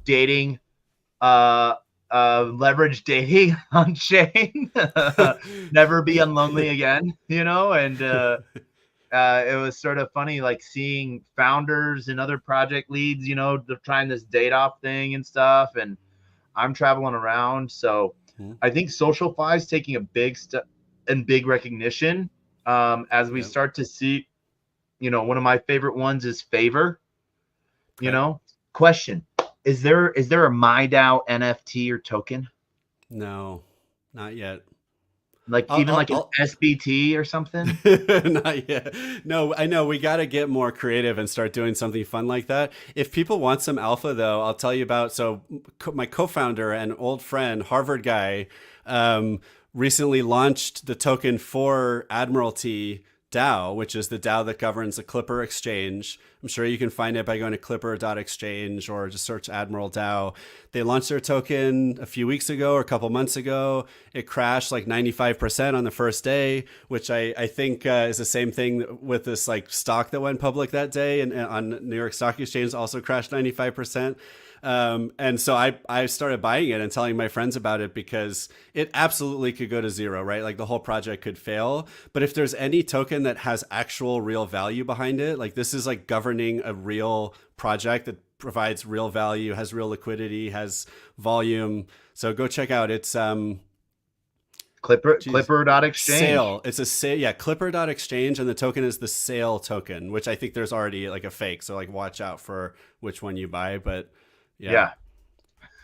dating, uh leverage dating on chain. Never be unlonely again, you know, and it was sort of funny like seeing founders and other project leads, you know, they're trying this date off thing and stuff, and I'm traveling around. So Mm, I think SocialFi is taking a big step and big recognition, as we yeah. start to see, you know, one of my favorite ones is Favor, you Okay. know. Question: is there a MyDAO NFT or token? No, not yet. Like I'll, even I'll, like an I'll SBT or something? Not yet. No, I know we got to get more creative and start doing something fun like that. If people want some alpha, though, I'll tell you about. So, my co-founder and old friend, Harvard guy, recently launched the token for Admiralty DAO, which is the DAO that governs the Clipper exchange. I'm sure you can find it by going to clipper.exchange or just search Admiral DAO. They launched their token a few weeks ago or a couple months ago. It crashed like 95% on the first day, which I think is the same thing with this like stock that went public that day and on New York Stock Exchange also crashed 95%. And so I started buying it and telling my friends about it because it absolutely could go to zero, right? Like the whole project could fail. But if there's any token that has actual real value behind it, like this is like governing a real project that provides real value, has real liquidity, has volume. So go check out. Jeez. Clipper.exchange. Sale. It's a sale. Yeah, Clipper.exchange, and the token is the sale token, which I think there's already like a fake. So like watch out for which one you buy. But yeah, Yeah.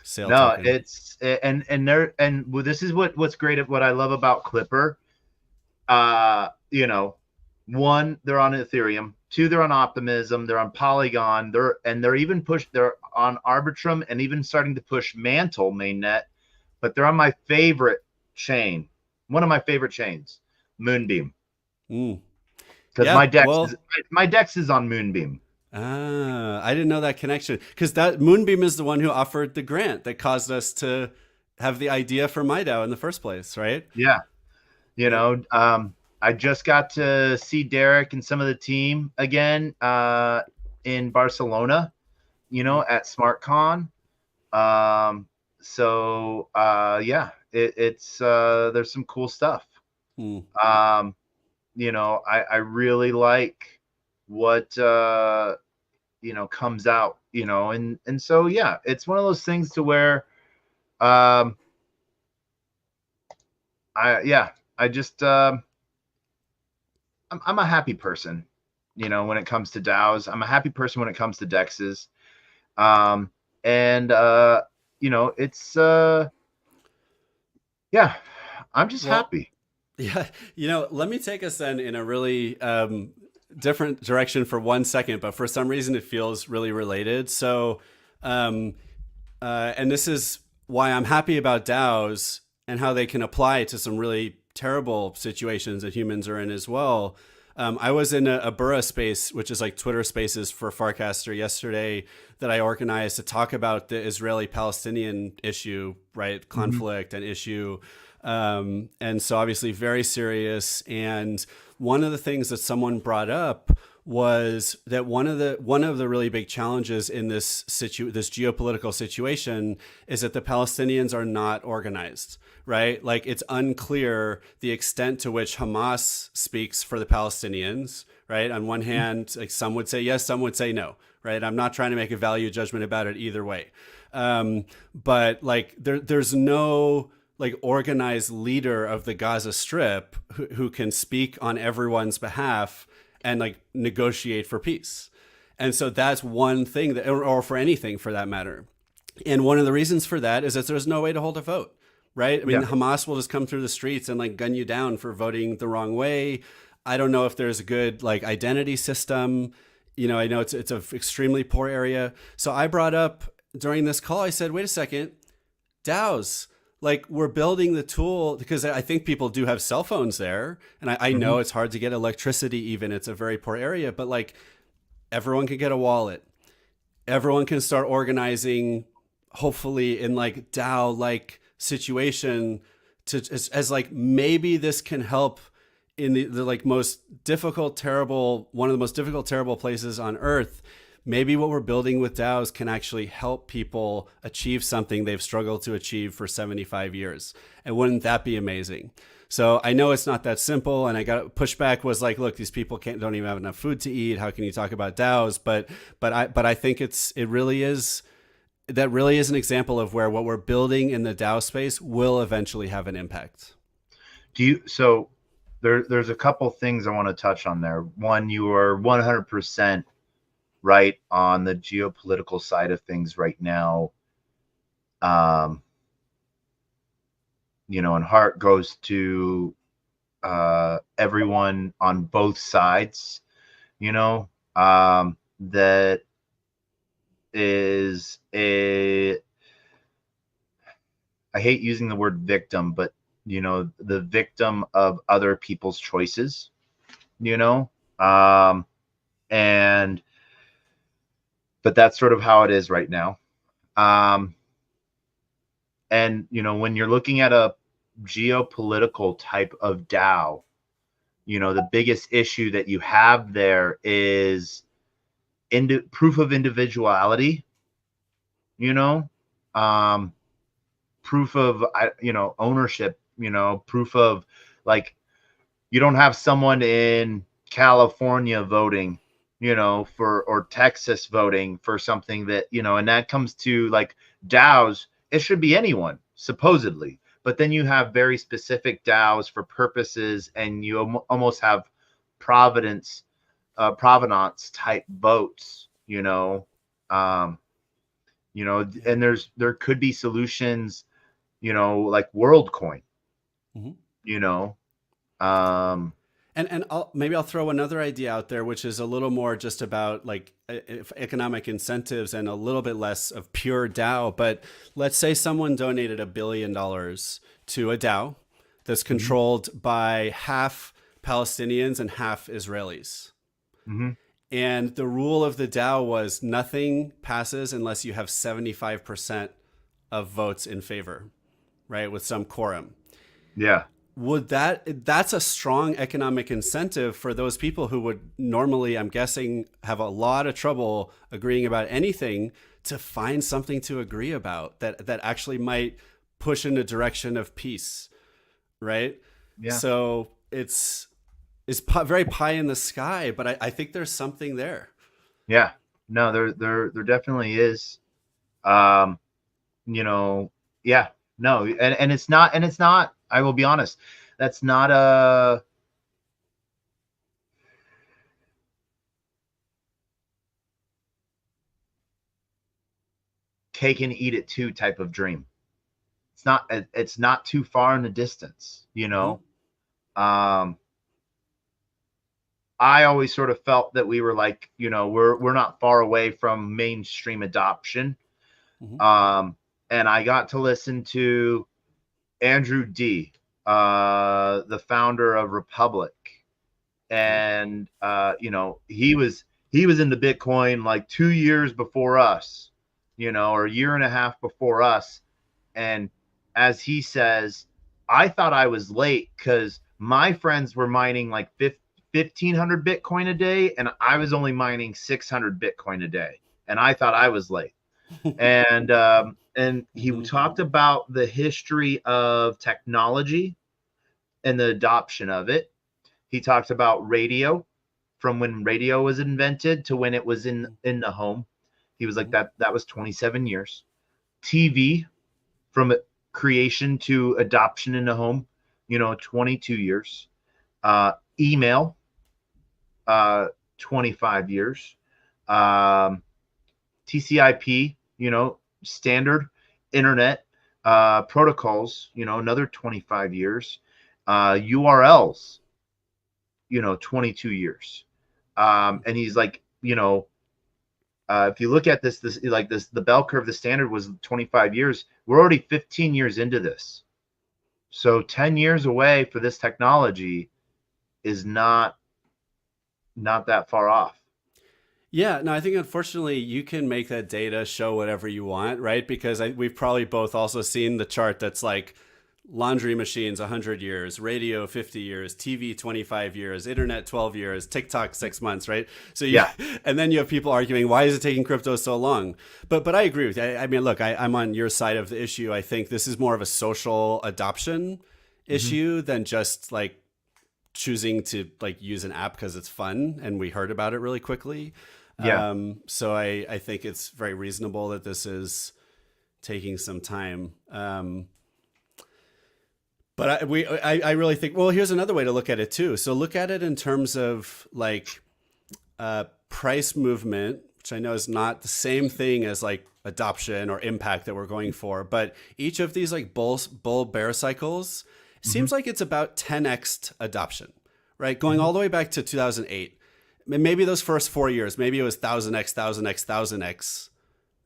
sale No, token. it's well, this is what's great at what I love about Clipper. You know, one, they're on Ethereum. Two, they're on Optimism. They're on Polygon. They're on Arbitrum and even starting to push Mantle mainnet. But they're on my favorite chain, one of my favorite chains, Moonbeam, Mm. because Yeah. Well, my Dex is on Moonbeam. I didn't know that connection because that Moonbeam is the one who offered the grant that caused us to have the idea for MyDAO in the first place, right? Yeah, Yep. I just got to see Derek and some of the team again in Barcelona, at SmartCon. Yeah, it's there's some cool stuff. Mm. Um, I really like what comes out, and so yeah, it's one of those things to where um I just I'm a happy person, when it comes to DAOs. I'm a happy person when it comes to DEXs. Um and it's yeah, I'm just Well, happy. yeah, let me take us then in a really different direction for 1 second, but for some reason it feels really related. So, um, and this is why I'm happy about DAOs and how they can apply to some really terrible situations that humans are in as well. I was in a Burra space, which is like Twitter Spaces for Farcaster yesterday, that I organized to talk about the Israeli-Palestinian issue, right? Mm-hmm. Conflict and issue. And so obviously very serious. And one of the things that someone brought up was that one of the really big challenges in this geopolitical situation is that the Palestinians are not organized, right? Like it's unclear the extent to which Hamas speaks for the Palestinians, right? On one hand, like some would say yes, some would say no, right? I'm not trying to make a value judgment about it either way. But like there's no like organized leader of the Gaza Strip who can speak on everyone's behalf and like negotiate for peace. And so that's one thing that, or for anything for that matter. And one of the reasons for that is that there's no way to hold a vote, right? I mean, Yeah. Hamas will just come through the streets and like gun you down for voting the wrong way. I don't know if there's a good like identity system. I know it's an extremely poor area. So I brought up during this call, I said, wait a second, DAOs, like we're building the tool because I think people do have cell phones there. And I Mm-hmm. know it's hard to get electricity even. It's a very poor area, but like everyone can get a wallet. Everyone can start organizing, hopefully in like DAO like situation to as like maybe this can help in the like most difficult, terrible, one of the most difficult, terrible places on earth. Maybe what we're building with DAOs can actually help people achieve something they've struggled to achieve for 75 years. And wouldn't that be amazing? So I know it's not that simple, and I got pushback was like, look, these people don't even have enough food to eat. How can you talk about DAOs? But I think it really is that really is an example of where what we're building in the DAO space will eventually have an impact. So there's a couple things I want to touch on there. One, you are 100% right on the geopolitical side of things right now. Um, and heart goes to everyone on both sides, that is I hate using the word victim, but the victim of other people's choices, you know, um, and but that's sort of how it is right now. Um, and when you're looking at a geopolitical type of DAO, the biggest issue that you have there is proof of individuality, you know, um, proof of ownership, proof of like you don't have someone in California voting, for or Texas voting for something that, and that comes to like DAOs, it should be anyone supposedly, but then you have very specific DAOs for purposes, and you almost have provenance type votes, um, and there could be solutions, like WorldCoin, Mm-hmm. you know, um, And maybe I'll throw another idea out there, which is a little more just about like economic incentives and a little bit less of pure DAO. But let's say someone donated $1 billion to a DAO that's controlled by half Palestinians and half Israelis. mm-hmm. And the rule of the DAO was nothing passes unless you have 75% of votes in favor, right? With some quorum. Yeah. That's a strong economic incentive for those people who would normally, I'm guessing, have a lot of trouble agreeing about anything, to find something to agree about that actually might push in the direction of peace, right? Yeah. So it's very pie in the sky, but I think there's something there. Yeah. No, there definitely is. Yeah. No, and it's not, I will be honest, that's not a cake and eat it too type of dream. It's not too far in the distance, Um, I always sort of felt that we were like, we're not far away from mainstream adoption. Mm-hmm. And I got to listen to Andrew D, the founder of Republic, and he was into Bitcoin like 2 years before us, or a year and a half before us. And as he says, I thought I was late because my friends were mining like 1,500 Bitcoin a day, and I was only mining 600 Bitcoin a day, and I thought I was late. And he Mm-hmm. talked about the history of technology and the adoption of it. He talked about radio, from when radio was invented to when it was in the home. He was like, that was 27 years. TV, from creation to adoption in the home, 22 years. Email, 25 years. TCP, standard internet protocols, another 25 years. URLs, 22 years. And he's like, if you look at this, the bell curve, the standard was 25 years. We're already 15 years into this. So 10 years away for this technology is not that far off. Yeah, no, I think unfortunately you can make that data show whatever you want, right? Because we've probably both also seen the chart that's like laundry machines 100 years, radio 50 years, TV 25 years, internet 12 years, TikTok 6 months, right? So yeah, and then you have people arguing, why is it taking crypto so long? But I agree with you. I mean, look, I'm on your side of the issue. I think this is more of a social adoption issue than just like choosing to like use an app because it's fun and we heard about it really quickly. Yeah. So I think it's very reasonable that this is taking some time. But I really think, well, here's another way to look at it too. So look at it in terms of like price movement, which I know is not the same thing as like adoption or impact that we're going for. But each of these like bull bear cycles seems like it's about 10x adoption, right? Going all the way back to 2008. Maybe those first 4 years, maybe it was 1000x, 1000x, 1000x.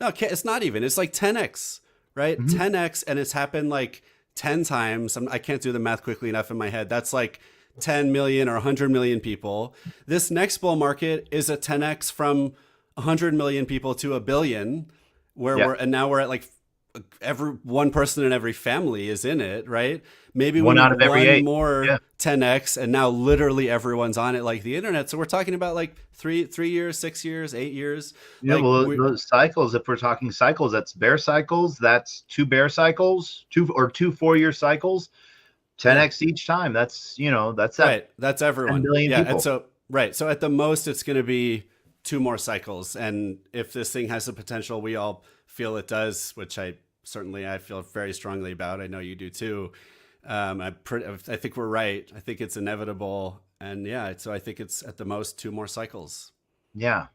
No, it's not even. It's like 10x, right? 10x, and it's happened like 10 times. I can't do the math quickly enough in my head. That's like 10 million or 100 million people. This next bull market is a 10x from 100 million people to a billion, and now we're at like every one person in every family is in it, right? Maybe one out of every 8 more 10x, and now literally everyone's on it, like the internet. So we're talking about like 3 years, 6 years, 8 years. Yeah, like, well, those cycles, if we're talking cycles, that's bear cycles. That's 2 bear cycles, 2 4-year cycles, 10x each time. That's that's right. That's everyone. 10 billion Yeah, people. and so at the most, it's going to be 2 more cycles, and if this thing has the potential we all feel it does, which I certainly I feel very strongly about. I know you do too. I think we're right. I think it's inevitable, and yeah, so I think it's at the most 2 more cycles. Yeah.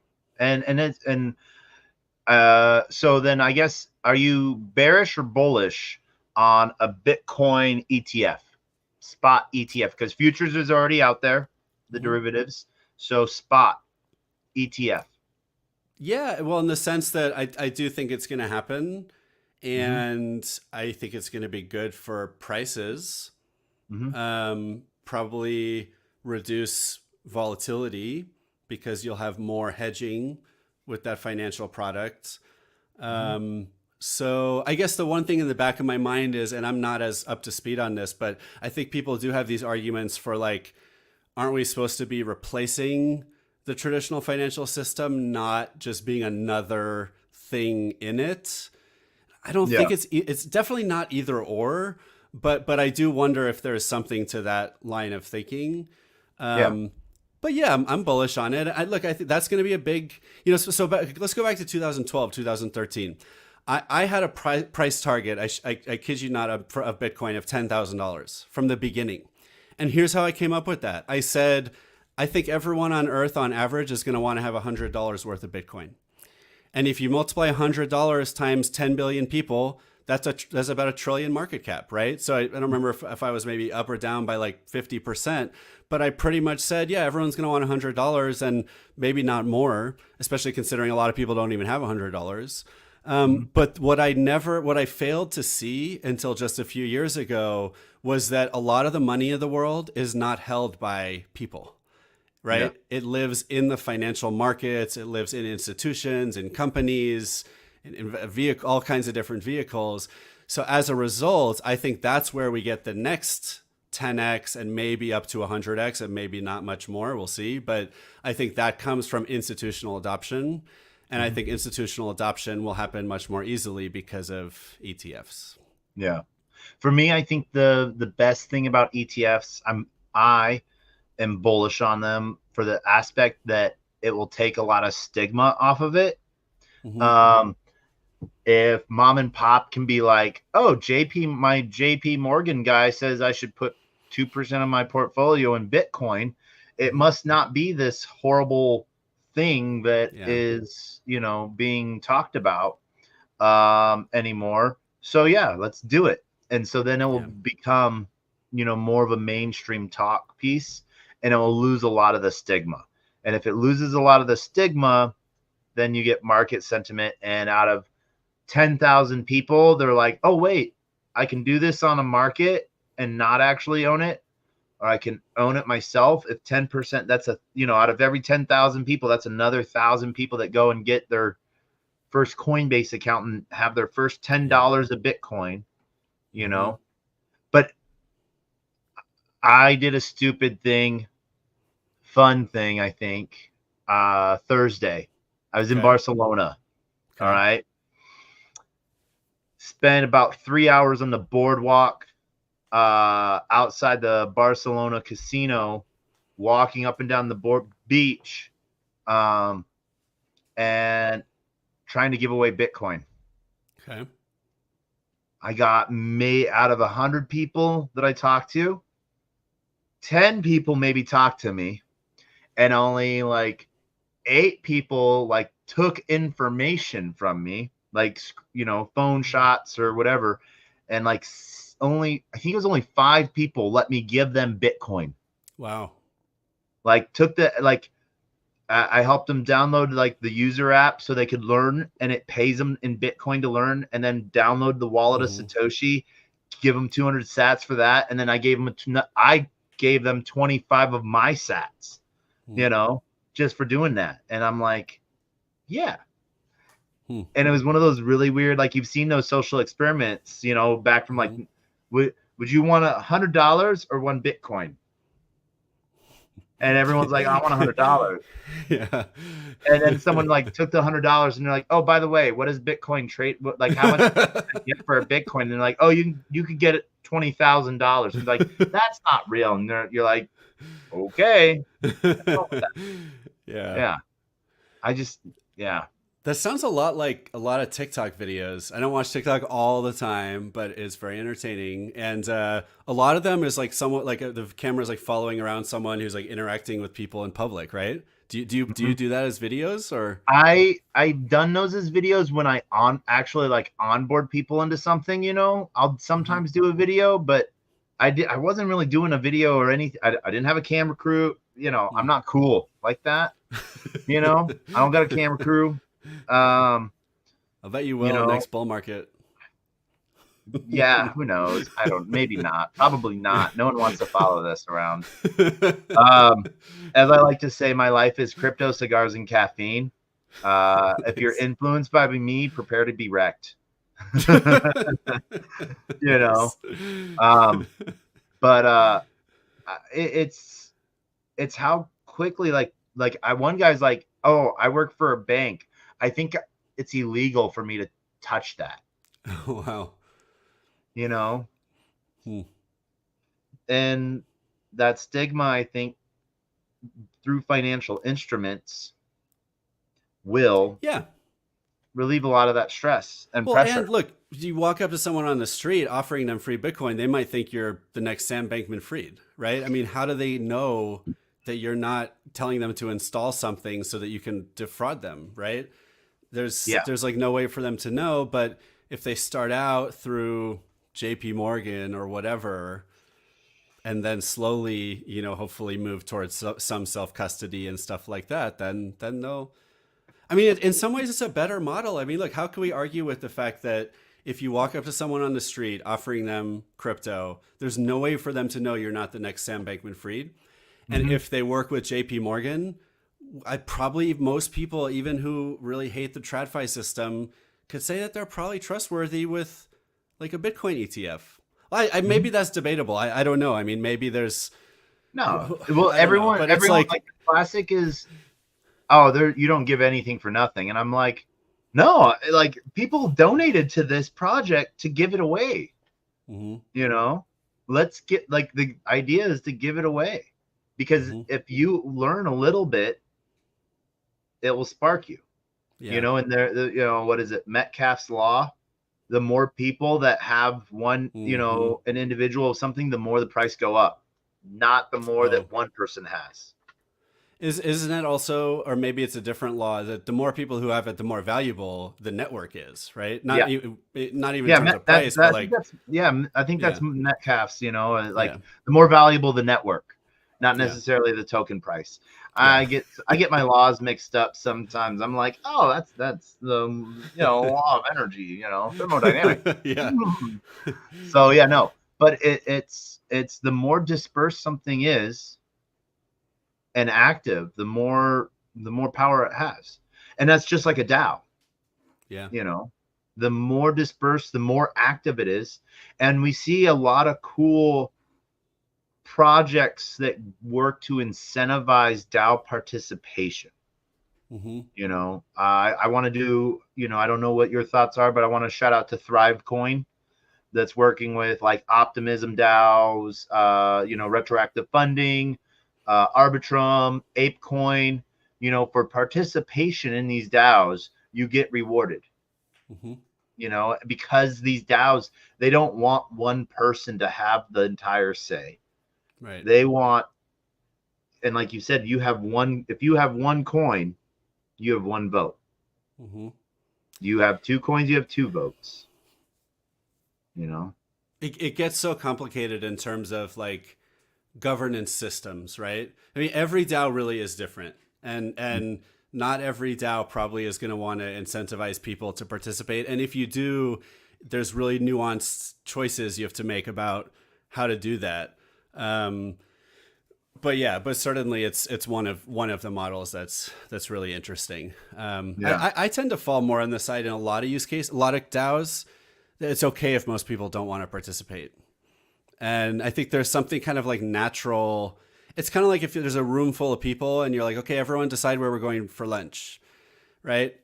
So then I guess, are you bearish or bullish on a Bitcoin ETF, spot ETF? Because futures is already out there, the Mhm. derivatives. So spot ETF. Yeah, well, in the sense that I do think it's going to happen, Mm-hmm. and I think it's going to be good for prices. Mm-hmm. Probably reduce volatility because you'll have more hedging with that financial product. Mm-hmm. So I guess the one thing in the back of my mind is, and I'm not as up to speed on this, but I think people do have these arguments for like, aren't we supposed to be replacing the traditional financial system, not just being another thing in it? I don't Yeah. think it's definitely not either or, but I do wonder if there is something to that line of thinking. Yeah. Um, but yeah, I'm bullish on it. I think that's going to be a big, let's go back to 2012, 2013. I had a price target. I kid you not, of Bitcoin of $10,000 from the beginning. And here's how I came up with that. I said, I think everyone on earth on average is going to want to have $100 worth of Bitcoin. And if you multiply $100 times 10 billion people, that's about a trillion market cap, right? So I don't remember if I was maybe up or down by like 50%, but I pretty much said, yeah, everyone's going to want $100 and maybe not more, especially considering a lot of people don't even have $100. Mm-hmm. But what I failed to see until just a few years ago was that a lot of the money of the world is not held by people, Yeah. right? It lives in the financial markets. It lives in institutions, in companies, in all kinds of different vehicles. So as a result, I think that's where we get the next 10x and maybe up to 100x and maybe not much more. We'll see. But I think that comes from institutional adoption. And I Mm-hmm. think institutional adoption will happen much more easily because of ETFs. Yeah. For me, I think the best thing about ETFs, I am bullish on them for the aspect that it will take a lot of stigma off of it. Mm-hmm. Um, if mom and pop can be like, oh, my JP Morgan guy says I should put 2% of my portfolio in Bitcoin, it Mm-hmm. must not be this horrible thing that Yeah. is, being talked about anymore. So yeah, let's do it. And so then it will Yeah. become, more of a mainstream talk piece, and it will lose a lot of the stigma. And if it loses a lot of the stigma, then you get market sentiment, and out of 10,000 people, they're like, oh, wait, I can do this on a market and not actually own it, or I can own it myself. If 10%, that's out of every 10,000 people, that's another 1,000 people that go and get their first Coinbase account and have their first Yeah. $10 of Bitcoin, you Mm-hmm. know. But I did a stupid thing, fun thing, I think, Thursday. I was in Okay. Barcelona. All Okay. right. Spent about 3 hours on the boardwalk outside the Barcelona casino, walking up and down the beach, um, and trying to give away Bitcoin. Okay. I got made out of 100 people that I talked to, 10 people maybe talked to me, and only like 8 people like took information from me, like, phone shots or whatever. And like I think it was only 5 people let me give them Bitcoin. Wow. Like took the, like, I helped them download like the user app so they could learn, and it pays them in Bitcoin to learn, and then download the wallet of Mm-hmm. Satoshi, give them 200 sats for that. And then I gave them 25 of my sats, just for doing that. And I'm like, yeah. Mm-hmm. And it was one of those really weird, like, you've seen those social experiments, back from like, Mm-hmm. would you want $100 or one Bitcoin? And everyone's like, I want $100. Yeah. And then someone like took the $100 and they're like, oh, by the way, what does Bitcoin trade? Like, how much can I get for a Bitcoin? And they're like, oh, you could get it $20,000. And like, that's not real. And you're like, okay. Yeah. Yeah. I just, yeah. That sounds a lot like a lot of TikTok videos. I don't watch TikTok all the time, but it's very entertaining. And a lot of them is like somewhat like the camera's like following around someone who's like interacting with people in public, right? Do you do that as videos or? I've done those as videos when I on actually like onboard people into something, you know. I'll Mhm. sometimes do a video, but I wasn't really doing a video or anything. I didn't have a camera crew, you know. I'm Hmm. not cool like that, you know. I don't got a camera crew. Um, I bet you you will know, next bull market. yeah, who knows? I don't, maybe not. Probably not. No one wants to follow this around. Um, as I like to say, my life is crypto, cigars, and caffeine. If you're Nice. influenced by me, prepare to be wrecked. You know. Nice. Um, but it's how quickly like I one guy's like, oh, I work for a bank. I think it's illegal for me to touch that. Wow. You know, Hmm. and that stigma, I think, through financial instruments will Yeah. relieve a lot of that stress and Well, and pressure. look, you walk up to someone on the street offering them free Bitcoin, they might think you're the next Sam Bankman-Fried, right? I mean, how do they know that you're not telling them to install something so that you can defraud them, right? Yeah. There's like no way for them to know, but if they start out through JP Morgan or whatever and then slowly, hopefully move towards some self-custody and stuff like that, then they'll I mean, in some ways, it's a better model. I mean, look, how can we argue with the fact that if you walk up to someone on the street offering them crypto, there's no way for them to know you're not the next Sam Bankman-Fried. And Mm-hmm. if they work with JP Morgan, I probably most people, even who really hate the TradFi system, could say that they're probably trustworthy with like a Bitcoin ETF. Mm-hmm. Maybe that's debatable. I don't know. I mean, maybe there's, No. Well, I don't know, but it's everyone like, like the classic is, oh, there you don't give anything for nothing. And I'm like, no, like people donated to this project to give it away, mhm, you know? Let's get like the idea is to give it away. Because mhm, if you learn a little bit, it will spark you. You yeah, know, and you know, what is it? Metcalf's law. The more people that have one, you hmm know, an individual of something, the more the price go up, not the more oh. that one person has. Isn't it also, or maybe it's a different law that the more people who have it, the more valuable the network is, right? Yeah. Not even in Yeah, terms of price, but I think like, that's yeah, I think that's yeah, Metcalf's. You know, yeah, like the more valuable the network, not yeah, necessarily the token price. yeah, I get my laws mixed up sometimes. I'm like, oh, that's the you know law of energy. You know, thermodynamics. yeah, Hmm. So yeah, no, but it's the more dispersed something is and active, the more power it has, and that's just like a DAO. yeah. You know, the more dispersed, the more active it is, and we see a lot of cool projects that work to incentivize DAO participation. hmm You know, I want to do, you know, I don't know what your thoughts are, but I want to shout out to Thrive Coin that's working with like Optimism DAOs, you know, retroactive funding, Arbitrum, ApeCoin. You know, for participation in these DAOs, you get rewarded. hmm You know, because these DAOs, they don't want one person to have the entire say. right. They want, and like you said, you have one, if you have one coin, you have one vote. hmm You have two coins, you have two votes, you know? it gets so complicated in terms of like governance systems, right? I mean, every DAO really is different, and not every DAO probably is going to want to incentivize people to participate. And if you do, there's really nuanced choices you have to make about how to do that. Um, but yeah, but certainly it's one of the models that's really interesting. Yeah. I tend to fall more on the side in a lot of use cases, a lot of DAOs. It's okay if most people don't want to participate. And I think there's something kind of like natural. It's kind of like if there's a room full of people and you're like, okay, everyone decide where we're going for lunch, right?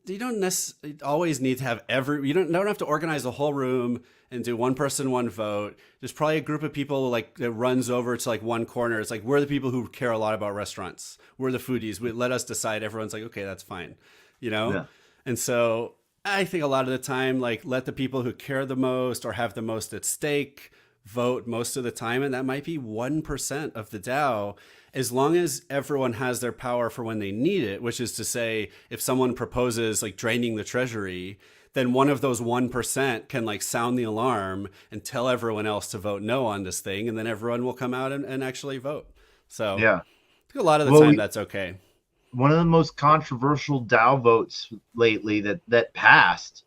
You don't necessarily always need to have don't have to organize the whole room and do one person, one vote. There's probably a group of people like that runs over to like one corner. It's like, we're the people who care a lot about restaurants. We're the foodies. Let us decide. Everyone's like, okay, that's fine. you know? Yeah. And so I think a lot of the time, like, let the people who care the most or have the most at stake vote most of the time. And that might be 1% of the DAO, as long as everyone has their power for when they need it, which is to say, if someone proposes like draining the treasury, then one of those 1% can like sound the alarm and tell everyone else to vote no on this thing. And then everyone will come out and actually vote. So Yeah. I think a lot of the Well, time that's okay. one of the most controversial DAO votes lately that passed,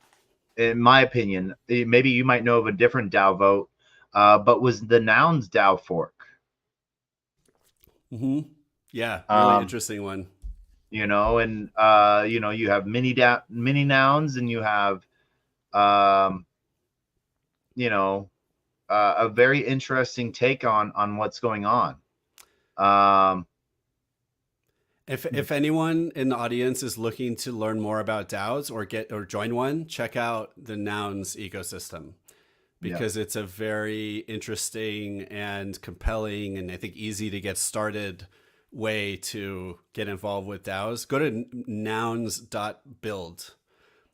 in my opinion, maybe you might know of a different DAO vote, but was the Nouns DAO fork. Hmm. Yeah, really Um, interesting one. and you have mini nouns, and you have um, you know, a very interesting take on what's going on. Um, If anyone in the audience is looking to learn more about DAOs or join one, check out the Nouns ecosystem, yeah, because it's a very interesting and compelling and I think easy to get started way to get involved with DAOs. Go to nouns.build,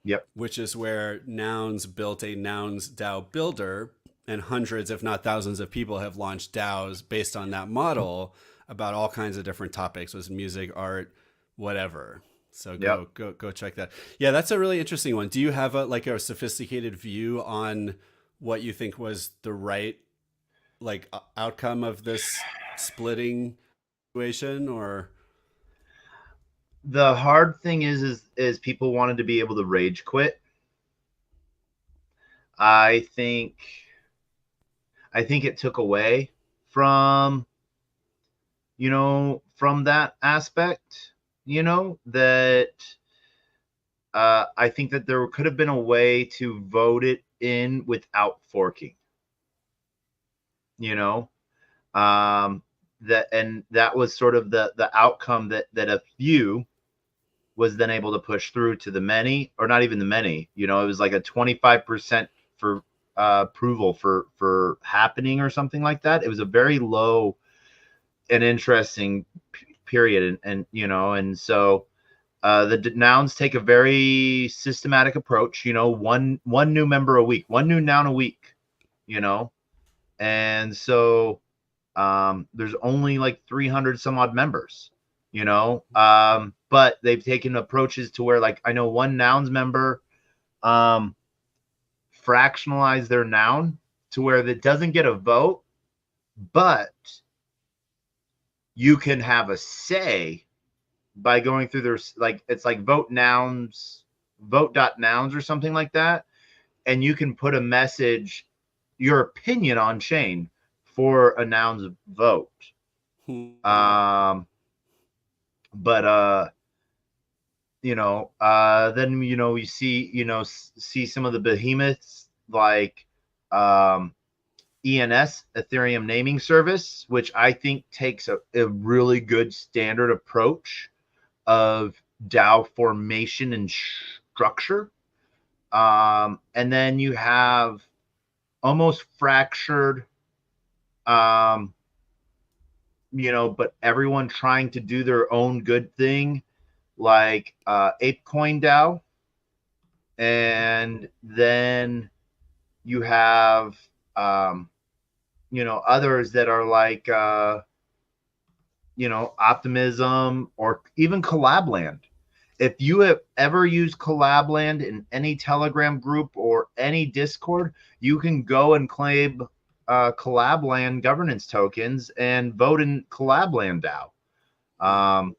yep, which is where Nouns built a Nouns DAO builder, and hundreds, if not thousands, of people have launched DAOs based on that model about all kinds of different topics, was music, art, whatever. So yep. go check that. Yeah, that's a really interesting one. Do you have a sophisticated view on what you think was the right outcome of this splitting situation, or? The hard thing is people wanted to be able to rage quit. I think I think it took away from from that aspect. That I think that there could have been a way to vote it in without forking. You know, um, that was sort of the outcome that a few was then able to push through to the many, or not even the many. It was like a 25% for approval for happening or something like that. It was a very low and interesting period, and so the nouns take a very systematic approach. One new member a week, one new noun a week. And so there's only like 300 some odd members. But they've taken approaches to where, like, I know one nouns member um, fractionalize their noun to where it doesn't get a vote, but you can have a say by going through their, like, it's like vote.nouns or something like that. And you can put a message, your opinion on chain for a noun's vote. Um, but then you see some of the behemoths like ENS, Ethereum Naming Service, which I think takes a really good standard approach of DAO formation and structure. And then you have almost fractured, um, but everyone trying to do their own good thing, like ApeCoin DAO. And then you have, others that are like, Optimism, or even Collabland. If you have ever used Collabland in any Telegram group or any Discord, you can go and claim Collabland governance tokens and vote in Collabland DAO. Um,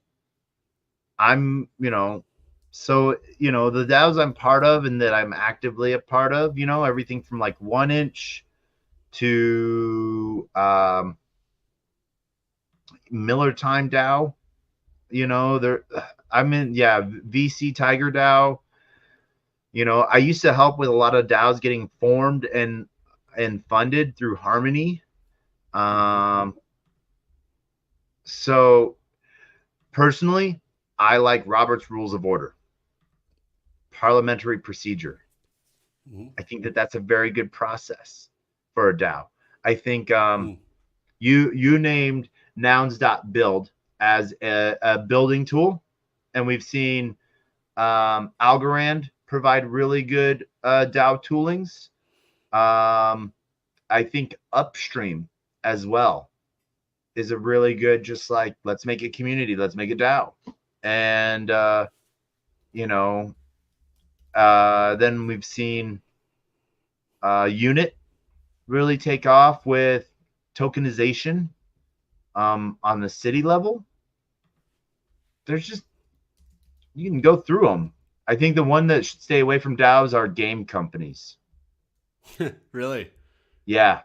I'm, so, the DAOs I'm part of and that I'm actively a part of, everything from like 1inch to Miller Time DAO, there I'm in, yeah, VC Tiger DAO. I used to help with a lot of DAOs getting formed and funded through Harmony. Mm-hmm. So personally, I like Robert's Rules of Order, parliamentary procedure. Mm-hmm. I think that that's a very good process for a DAO. I think Mm-hmm. you named nouns.build as a building tool, and we've seen Algorand provide really good DAO toolings. I think Upstream as well is a really good, just like, let's make a community, let's make a DAO. And, then we've seen Unit really take off with tokenization on the city level. There's just, you can go through them. I think the one that should stay away from DAOs are game companies. Really? Yeah.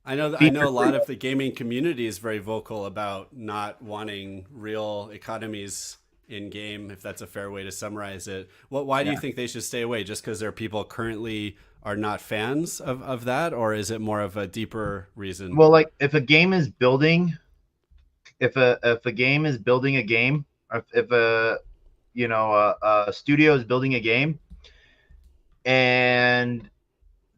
I know a lot of the gaming community is very vocal about not wanting real economies in game, if that's a fair way to summarize it. Why do you think they should stay away? Just because there are people currently are not fans of that, or is it more of a deeper reason? Well, like if a game is building, if a game is building a game, or if a studio is building a game, and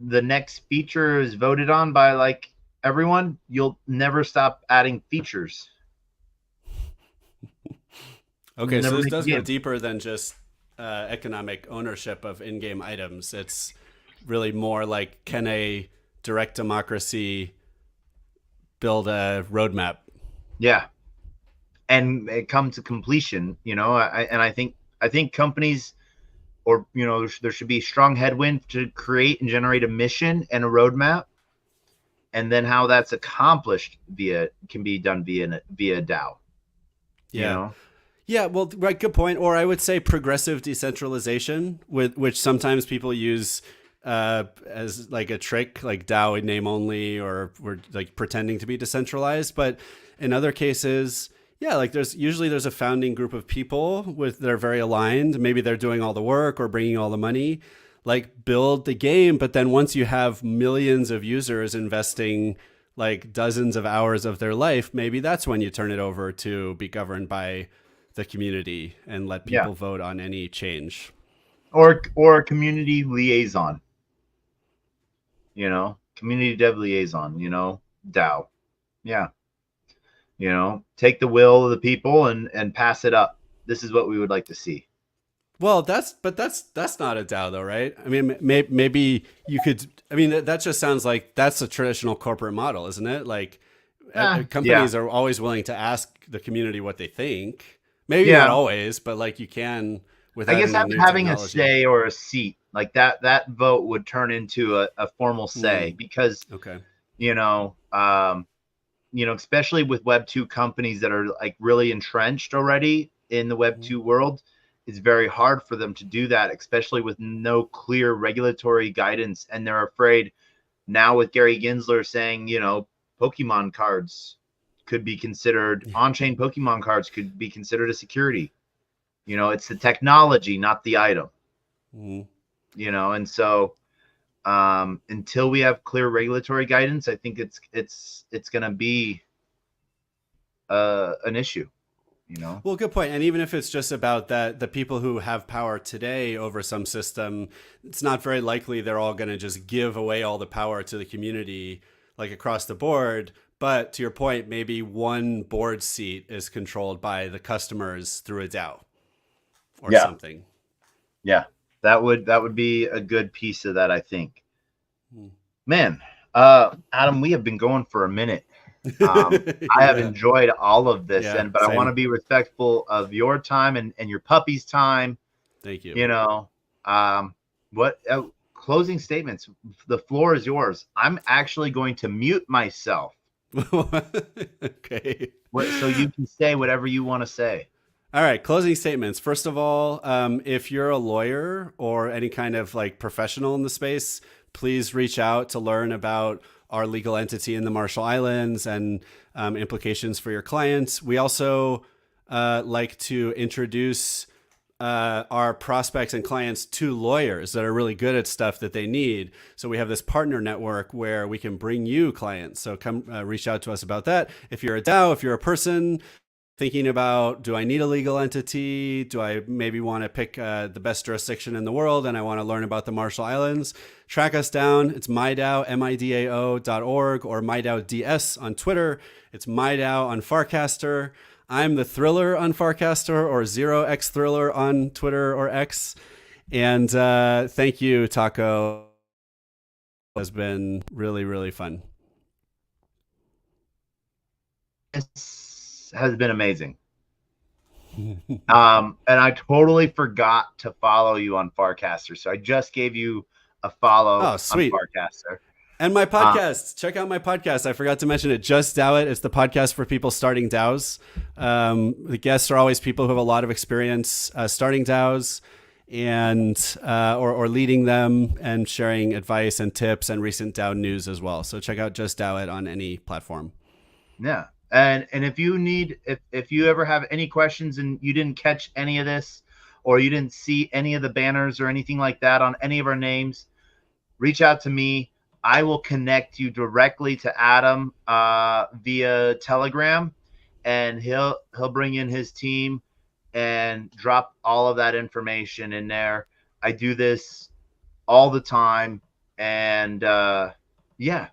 the next feature is voted on by like everyone, you'll never stop adding features. Okay, so this does go deeper than just economic ownership of in-game items. It's really more like, can a direct democracy build a roadmap? Yeah, and it come to completion. I think companies, or there should be strong headwind to create and generate a mission and a roadmap, and then how that's accomplished can be done via DAO. Yeah. Yeah, well, right, good point. Or I would say progressive decentralization, which sometimes people use as like a trick, like DAO name only, or we're like pretending to be decentralized. But in other cases, yeah, like there's a founding group of people that are very aligned. Maybe they're doing all the work or bringing all the money, like build the game. But then once you have millions of users investing like dozens of hours of their life, maybe that's when you turn it over to be governed by the community and let people vote on any change. Or a community liaison. Community dev liaison, DAO. Yeah. Take the will of the people and pass it up. This is what we would like to see. Well, that's not a DAO though, right? I mean, maybe you could, I mean, that just sounds like that's a traditional corporate model, isn't it? Like companies are always willing to ask the community what they think. Maybe not always, but like you can without. I guess having a say or a seat like that vote would turn into a formal say, because especially with Web 2 companies that are like really entrenched already in the Web 2 world, it's very hard for them to do that, especially with no clear regulatory guidance. And they're afraid now with Gary Gensler saying, Pokemon cards could be considered, on-chain Pokemon cards could be considered a security. It's the technology, not the item. And so until we have clear regulatory guidance, I think it's going to be an issue. Well, good point. And even if it's just about that, the people who have power today over some system, it's not very likely they're all going to just give away all the power to the community, like across the board. But to your point, maybe one board seat is controlled by the customers through a DAO or something. Yeah, that would be a good piece of that, I think. Man, Adam, we have been going for a minute. I have enjoyed all of this, but I want to be respectful of your time and your puppy's time. Thank you. What closing statements? The floor is yours. I'm actually going to mute myself. Okay. So you can say whatever you want to say. All right. Closing statements. First of all, if you're a lawyer or any kind of like professional in the space, please reach out to learn about our legal entity in the Marshall Islands and implications for your clients. We also like to introduce our prospects and clients to lawyers that are really good at stuff that they need. So we have this partner network where we can bring you clients. So come reach out to us about that. If you're a DAO, if you're a person thinking about, do I need a legal entity? Do I maybe want to pick the best jurisdiction in the world and I want to learn about the Marshall Islands? Track us down. It's MIDAO, MIDAO.org, or MIDAO DS on Twitter. It's MIDAO on Farcaster. I'm the Thriller on Farcaster, or 0x Thriller on Twitter or X. And thank you, Taco. It has been really, really fun. This has been amazing. And I totally forgot to follow you on Farcaster, so I just gave you a follow Oh, sweet. on Farcaster. And my podcast. Check out my podcast. I forgot to mention it. Just Dow It. It's the podcast for people starting DAOs. The guests are always people who have a lot of experience starting DAOs and or leading them, and sharing advice and tips and recent DAO news as well. So check out Just Dow It on any platform. Yeah. And if you need, if you ever have any questions and you didn't catch any of this, or you didn't see any of the banners or anything like that on any of our names, reach out to me. I will connect you directly to Adam via Telegram, and he'll bring in his team and drop all of that information in there. I do this all the time, and yeah,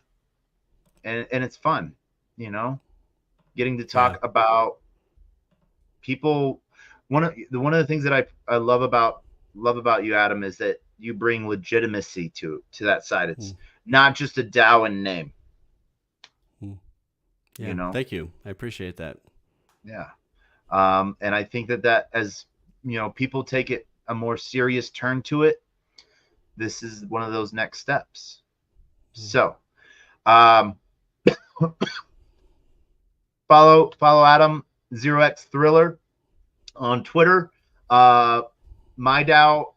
and it's fun, you know, getting to talk about people. One of the things that I love about you, Adam, is that you bring legitimacy to that side. It's not just a DAO in name. Yeah, you know. Thank you. I appreciate that. Yeah. And I think that as you know, people take it a more serious turn to it, this is one of those next steps. So, follow Adam 0x Thriller on Twitter. MiDAO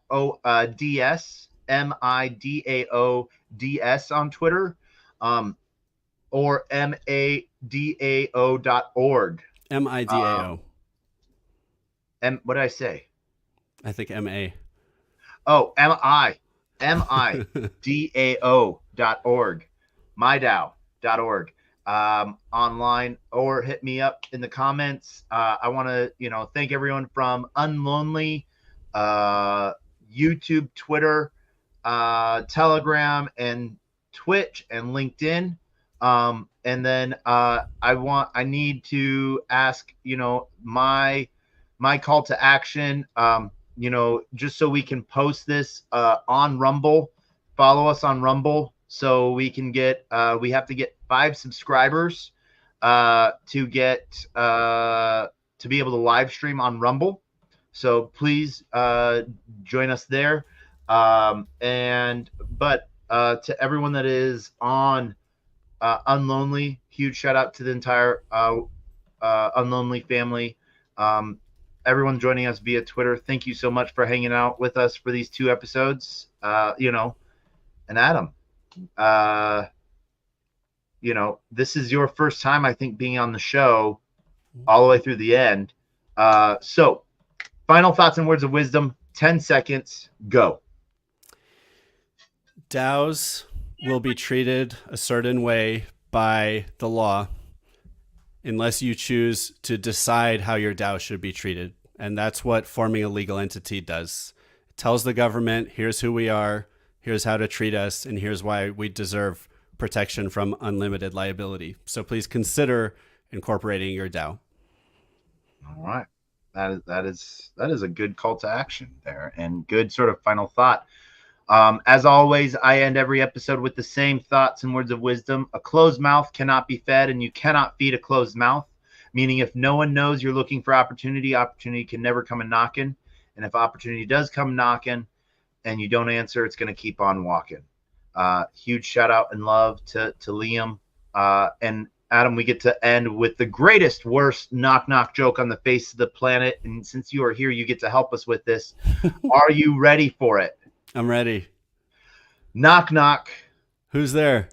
DS MIDAO DS on Twitter, or MADAO.org. MIDAO. What did I say? I think MA. Oh, MIDAO.org. MiDAO.org. Online, or hit me up in the comments. I want to, thank everyone from Unlonely, YouTube, Twitter, Telegram, and Twitch, and LinkedIn. And then I need to ask, my call to action, just so we can post this on Rumble. Follow us on Rumble so we can get we have to get 5 subscribers to get to be able to live stream on Rumble. So please join us there. But to everyone that is on Unlonely, huge shout out to the entire Unlonely family. Everyone joining us via Twitter, thank you so much for hanging out with us for these 2 episodes. And Adam, this is your first time, I think, being on the show all the way through the end. So final thoughts and words of wisdom, 10 seconds, go. DAOs will be treated a certain way by the law unless you choose to decide how your DAO should be treated. And that's what forming a legal entity does. It tells the government, here's who we are, here's how to treat us, and here's why we deserve protection from unlimited liability. So please consider incorporating your DAO. All right. That is a good call to action there, and good sort of final thought. As always, I end every episode with the same thoughts and words of wisdom. A closed mouth cannot be fed, and you cannot feed a closed mouth. Meaning, if no one knows you're looking for opportunity can never come a knocking. And if opportunity does come knocking and you don't answer, it's going to keep on walking. Huge shout out and love to Liam. And Adam, we get to end with the greatest, worst knock joke on the face of the planet. And since you are here, you get to help us with this. Are you ready for it? I'm ready. Knock. Who's there?